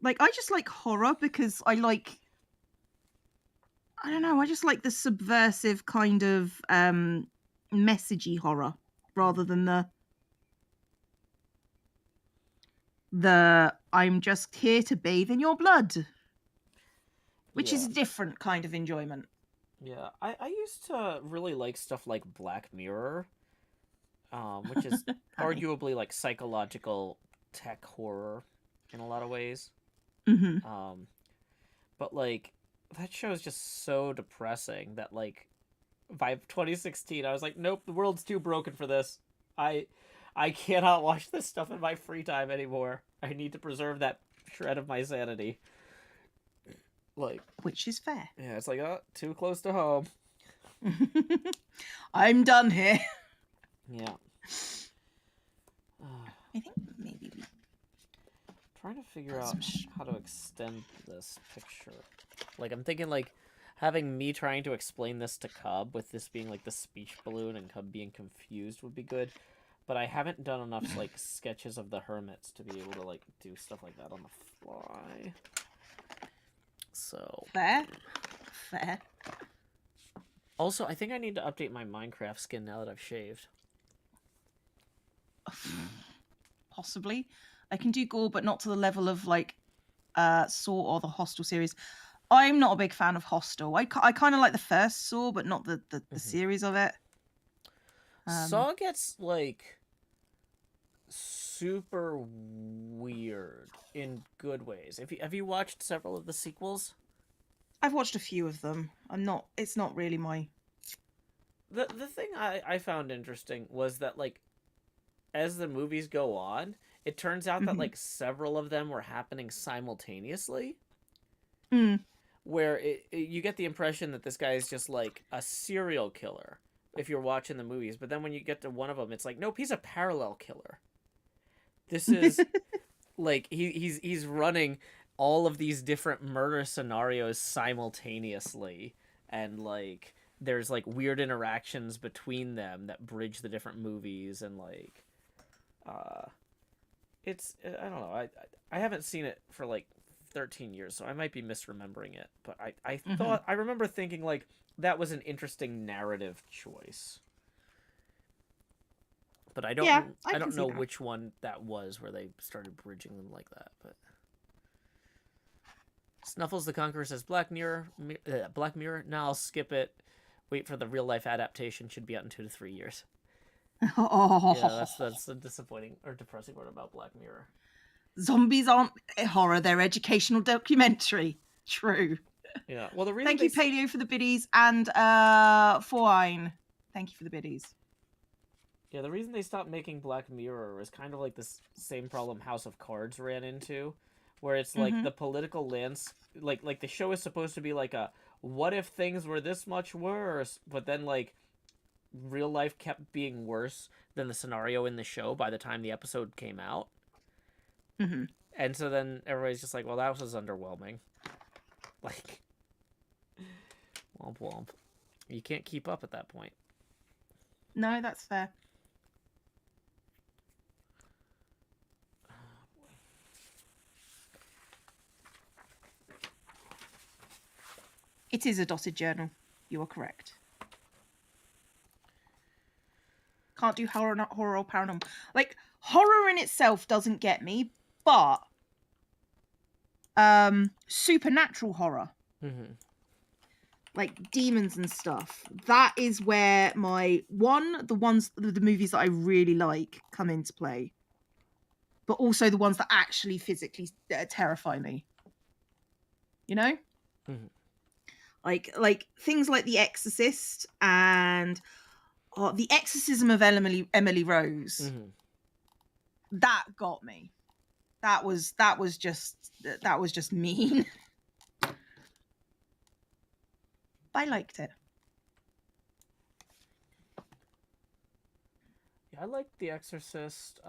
Like I just like horror because I don't know, I just like the subversive kind of messagey horror rather than the I'm just here to bathe in your blood, which is Yeah. a different kind of enjoyment. Yeah, I used to really like stuff like Black Mirror, which is Honey. arguably like psychological tech horror in a lot of ways. Mm-hmm. Um, but like that show is just so depressing that like by 2016 I was like, nope, the world's too broken for this. I I cannot watch this stuff in my free time anymore. I need to preserve that shred of my sanity. Like, Which is fair. yeah, it's like, oh, too close to home. I'm done here. Yeah. I think maybe we Trying to figure out how to extend this picture. Like, I'm thinking, like, having me trying to explain this to Cub, with this being, like, the speech balloon and Cub being confused would be good. But I haven't done enough, like, sketches of the hermits to be able to, like, do stuff like that on the fly. So... Fair. Fair. Also, I think I need to update my Minecraft skin now that I've shaved. Possibly. I can do gore, but not to the level of like Saw or the Hostel series. I'm not a big fan of Hostel. I kind of like the first Saw, but not the series of it. Saw gets like super weird in good ways. Have you watched several of the sequels? I've watched a few of them. It's not really my... The thing I found interesting was that, like, as the movies go on, it turns out that, like, several of them were happening simultaneously. Where you get the impression that this guy is just, like, a serial killer if you're watching the movies. But then when you get to one of them, it's like, nope, he's a parallel killer. This is, like, he's running all of these different murder scenarios simultaneously, and like there's like weird interactions between them that bridge the different movies, and like it's, I don't know, I haven't seen it for like 13 years, so I might be misremembering it, but I thought I remember thinking like that was an interesting narrative choice. But I don't know which one that was where they started bridging them like that. But Snuffles the Conqueror says Black Mirror. No, I'll skip it. Wait for the real life adaptation. Should be out in 2 to 3 years. Oh. Yeah, that's the disappointing or depressing part about Black Mirror. Zombies aren't horror; they're educational documentary. True. Yeah. Well, the reason thank you, Paleo, for the biddies, and Foine. Thank you for the biddies. Yeah, the reason they stopped making Black Mirror is kind of like this same problem House of Cards ran into, where it's like the political like the show is supposed to be like a what if things were this much worse, but then like real life kept being worse than the scenario in the show by the time the episode came out. And so then everybody's just like, well, that was underwhelming. Like, womp womp. You can't keep up at that point. No, that's fair. It is a dotted journal. You are correct. Can't do horror or paranormal. Like, horror in itself doesn't get me, but supernatural horror, like demons and stuff, that is where the movies that I really like come into play, but also the ones that actually physically terrify me, you know. Like things like The Exorcist and The Exorcism of Emily Rose. That got me. That was just mean. I liked it. Yeah, I liked The Exorcist.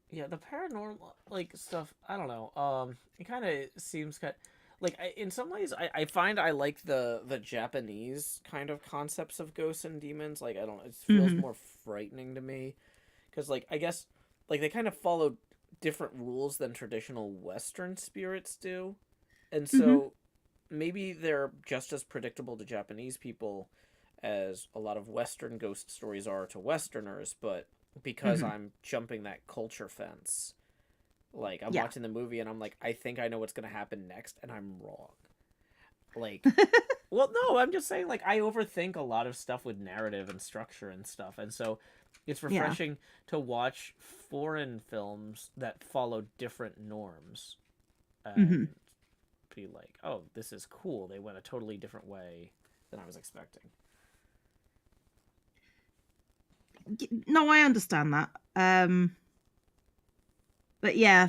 Yeah, the paranormal like stuff. I don't know. It kind of seems kind like in some ways I find I like the Japanese kind of concepts of ghosts and demons. Like I don't. It feels Hmm. more frightening to me because like I guess like they kind of follow different rules than traditional Western spirits do, and Hmm. so maybe they're just as predictable to Japanese people as a lot of Western ghost stories are to Westerners, but because Hmm. I'm jumping that culture fence, like I'm Yeah. watching the movie and I'm like, I think I know what's gonna happen next, and I'm wrong. Like, well, no, I'm just saying, like, I overthink a lot of stuff with narrative and structure and stuff, and so it's Yeah. refreshing to watch foreign films that follow different norms Hmm. and be like, oh, this is cool. They went a totally different way than I was expecting. No, I understand that. But yeah,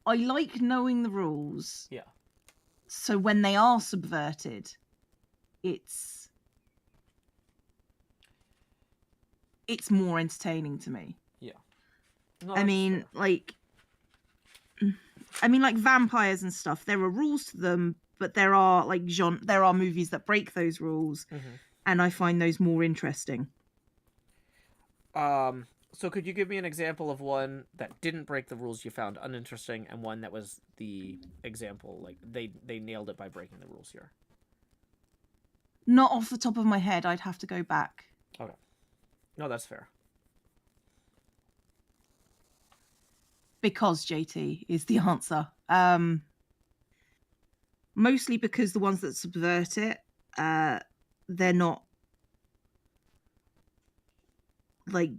I like knowing the rules. Yeah. So when they are subverted, it's it's more entertaining to me. Yeah. No, I that's mean, fair. like like vampires and stuff. There are rules to them, but there are there are movies that break those rules, Mm-hmm. and I find those more interesting. So could you give me an example of one that didn't break the rules you found uninteresting, and one that was the example, like they nailed it by breaking the rules here? Not off the top of my head, I'd have to go back. Okay. No, that's fair. Because JT is the answer. Mostly because the ones that subvert it, they're not like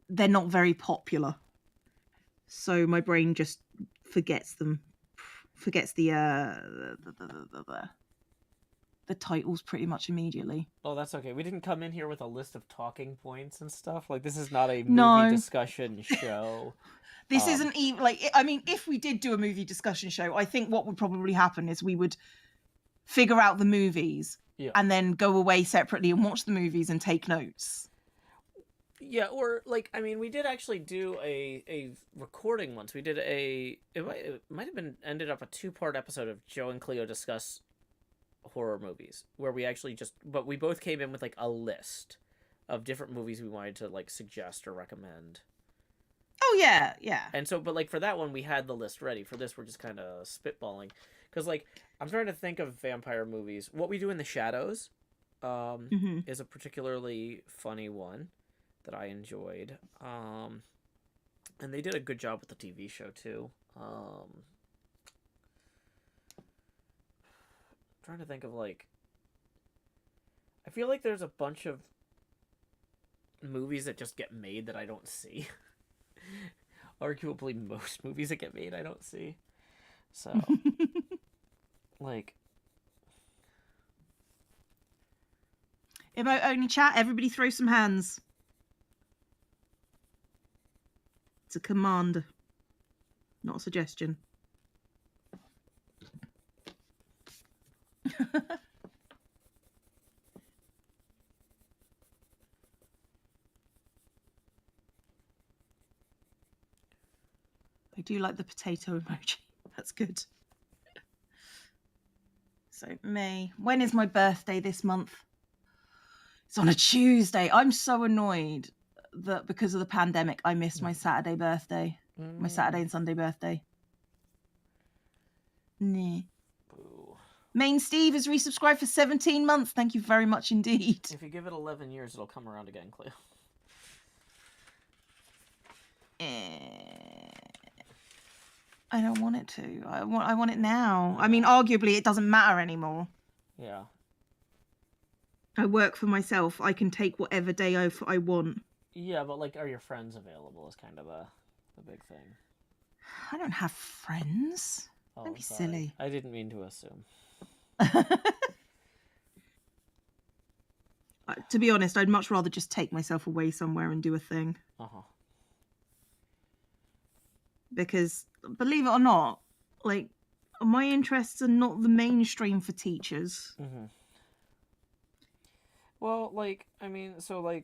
they're not very popular. So my brain just forgets them, forgets the titles pretty much immediately. Oh, that's okay. We didn't come in here with a list of talking points and stuff. Like this is not a movie No, discussion show. this Um, isn't even like. I mean, if we did do a movie discussion show, I think what would probably happen is we would figure out the movies yeah. and then go away separately and watch the movies and take notes. Yeah, or like I mean, we did actually do a recording once. We did it might have been ended up a two-part episode of Joe and Cleo discuss horror movies where we actually just but we both came in with like a list of different movies we wanted to like suggest or recommend. Oh yeah, yeah. And so but like for that one we had the list ready. For this we're just kind of spitballing cuz like I'm trying to think of vampire movies. What We Do in the Shadows Mm-hmm. is a particularly funny one that I enjoyed. And they did a good job with the TV show too. I'm trying to think of like I feel like there's a bunch of movies that just get made that I don't see. Arguably most movies that get made I don't see. So, like Emote only chat. Everybody throw some hands. It's a command, not a suggestion. I do like the potato emoji. That's good. So May. When is my birthday this month? It's on a Tuesday. I'm so annoyed that because of the pandemic, I missed my Saturday birthday. My Saturday and Sunday birthday. Nah. boo. Main Steve has resubscribed for 17 months. Thank you very much indeed. If you give it 11 years it'll come around again, Cleo. I don't want it to. I want it now. I mean, arguably it doesn't matter anymore. Yeah. I work for myself. I can take whatever day off I want. Yeah, but like are your friends available is kind of the big thing. I don't have friends. Oh, Don't be sorry. silly. I didn't mean to assume. To be honest, I'd much rather just take myself away somewhere and do a thing. Uh-huh. Because, believe it or not, like, my interests are not the mainstream for teachers. Mm-hmm. Well, like, I mean, so, like,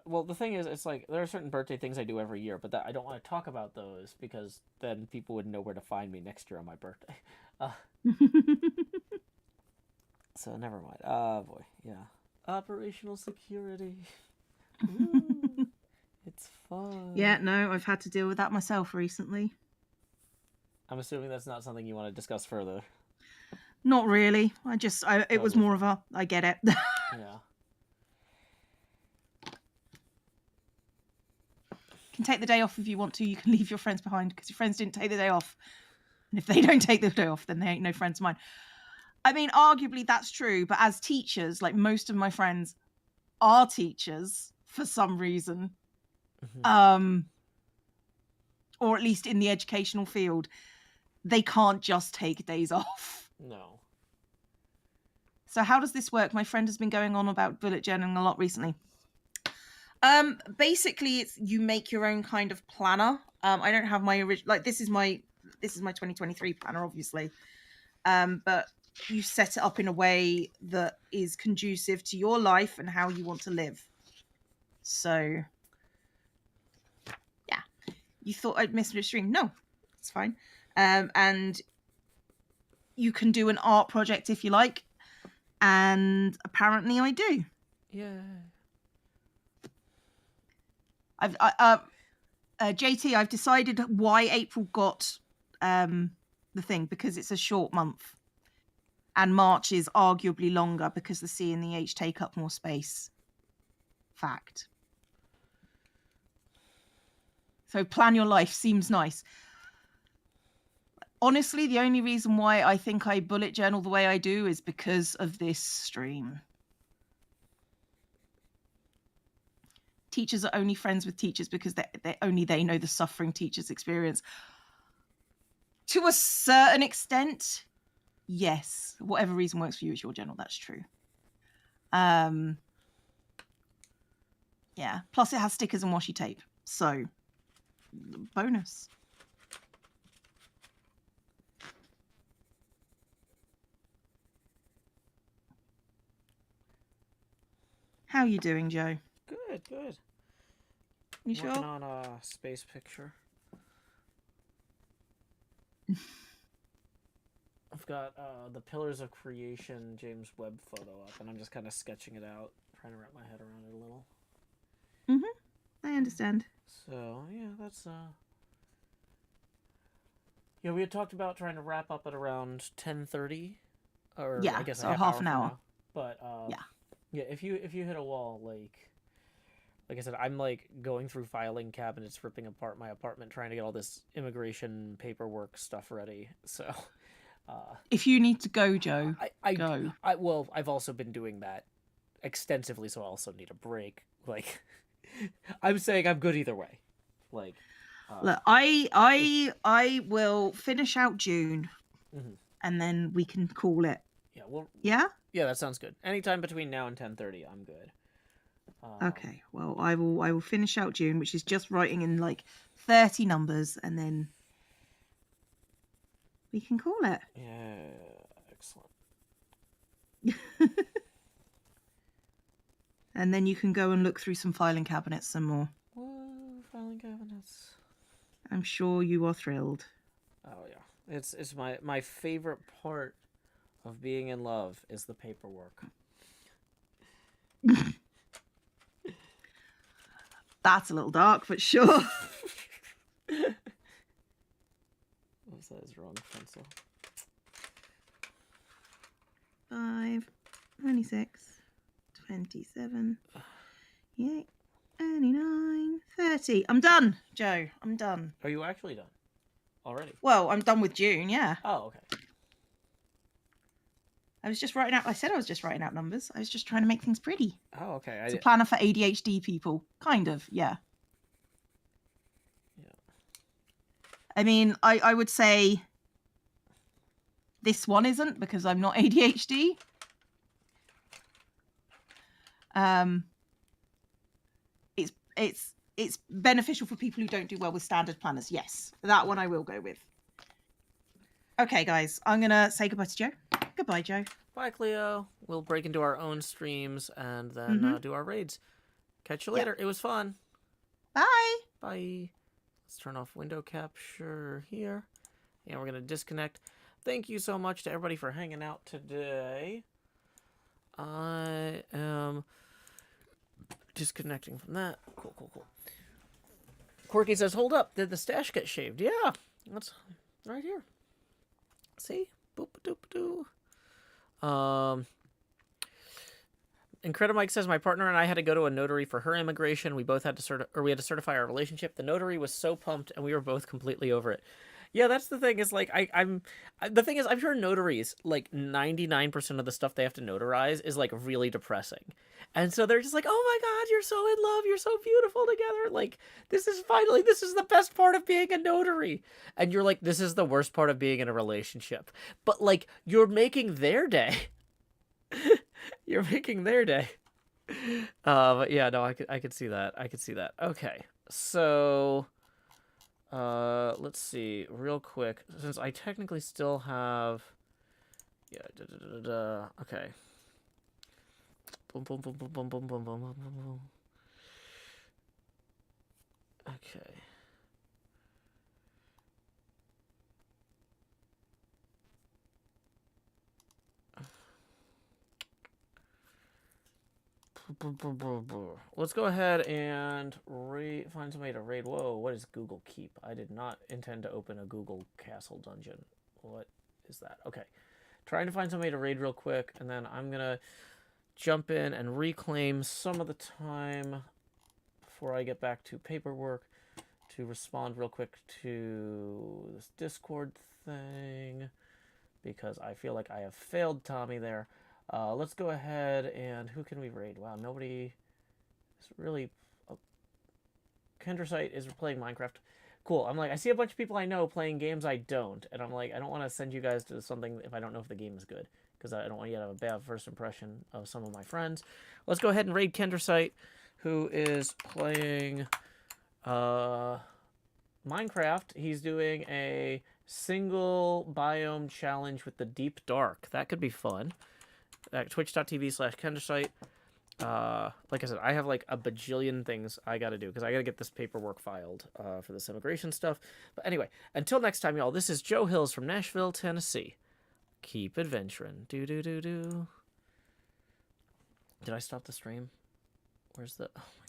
well, the thing is, it's like there are certain birthday things I do every year, but that I don't want to talk about those because then people would know where to find me next year on my birthday. Uh, so never mind. Oh boy, yeah. Operational security. Ooh, it's fun. Yeah, no, I've had to deal with that myself recently. I'm assuming that's not something you want to discuss further. Not really. It was Totally more fine. of I get it. Yeah. You can take the day off if you want to. You can leave your friends behind because your friends didn't take the day off. And if they don't take the day off, then they ain't no friends of mine. I mean, arguably that's true, but as teachers, like most of my friends are teachers for some reason, or at least in the educational field, they can't just take days off. No. So how does this work? My friend has been going on about bullet journaling a lot recently. Basically, it's you make your own kind of planner. I don't have my original, like this is my 2023 planner, obviously. But you set it up in a way that is conducive to your life and how you want to live. So, yeah, you thought I'd missed your stream? No, it's fine. And you can do an art project if you like, and apparently I do. Yeah. JT, I've decided why April got the thing, because it's a short month. And March is arguably longer because the C and the H take up more space. Fact. So plan your life seems nice. Honestly, the only reason why I think I bullet journal the way I do is because of this stream. Teachers are only friends with teachers because they know the suffering teachers experience. To a certain extent, yes. Whatever reason works for you is your journal. That's true. Yeah. Plus, it has stickers and washi tape. So, bonus. How you doing, Joe? Good, good. You sure? Working on a space picture. I've got the Pillars of Creation James Webb photo up, and I'm just kind of sketching it out, trying to wrap my head around it a little. I understand. So yeah, that's yeah. We had talked about trying to wrap up at around 10:30, or Yeah, I guess so a half half hour an from hour. now. But yeah. If you hit a wall, like I said, I'm like going through filing cabinets, ripping apart my apartment, trying to get all this immigration paperwork stuff ready. So. If you need to go, Joe, go. Well, I've also been doing that extensively, so I also need a break. Like, I'm saying I'm good either way. Like, look, I will finish out June, and then we can call it. Yeah. Well. Yeah. Yeah, that sounds good. Anytime between now and 10:30, I'm good. Okay. Well, I will finish out June, which is just writing in like 30 numbers, and then we can call it. Yeah. Excellent. And then you can go and look through some filing cabinets some more. Whoa, filing cabinets. I'm sure you are thrilled. Oh yeah, it's my favorite part of being in love is the paperwork. That's a little dark, but sure. What's that? Is wrong pencil. 5, 26, 27, 28, 29, 30. I'm done, Joe. I'm done. Are you actually done already? Well, I'm done with June, yeah. Oh, okay. I was just writing out, I said I was just writing out numbers. I was just trying to make things pretty. Oh, okay. It's a planner for ADHD people. Kind of, yeah. Yeah. I mean, I would say this one isn't because I'm not ADHD. It's beneficial for people who don't do well with standard planners. Yes, that one I will go with. Okay, guys, I'm going to say goodbye to Joe. Goodbye, Joe. Bye, Cleo. We'll break into our own streams and then do our raids. Catch you later. It was fun. Bye. Bye. Let's turn off window capture here. And we're going to disconnect. Thank you so much to everybody for hanging out today. I am disconnecting from that. Cool, cool, cool. Quirky says, hold up. Did the stash get shaved? Yeah. That's right here. See? Boop, doop, doo. Incredimike says, my partner and I had to go to a notary for her immigration. We both had to we had to certify our relationship. The notary was so pumped, and we were both completely over it. Yeah, that's the thing. Is like the thing is, I'm sure notaries, like 99% of the stuff they have to notarize is like really depressing, and so they're just like, oh my god, you're so in love, you're so beautiful together. Like this is the best part of being a notary, and you're like, this is the worst part of being in a relationship. But like, you're making their day. You're making their day. But yeah, no, I could see that. I could see that. Okay, so let's see real quick, since I technically still have, okay. Boom, boom, boom, boom, boom, boom, boom, boom, boom, boom. Okay. Let's go ahead and find somebody to raid. Whoa, what is Google Keep? I did not intend to open a Google Castle dungeon. What is that? Okay. Trying to find somebody to raid real quick, and then I'm going to jump in and reclaim some of the time before I get back to paperwork to respond real quick to this Discord thing, because I feel like I have failed Tommy there. Let's go ahead and who can we raid? Wow, nobody is really. Kendrasite is playing Minecraft. Cool. I'm like, I see a bunch of people I know playing games I don't, and I'm like, I don't want to send you guys to something if I don't know if the game is good, because I don't want you to have a bad first impression of some of my friends. Let's go ahead and raid Kendrasite, who is playing Minecraft. He's doing a single biome challenge with the deep dark. That could be fun. At twitch.tv/Kendrasite. Like I said, I have like a bajillion things I gotta do, because I gotta get this paperwork filed for this immigration stuff. But anyway, until next time, y'all, this is Joe Hills from Nashville, Tennessee. Keep adventuring. Do. Did I stop the stream? Where's the... Oh my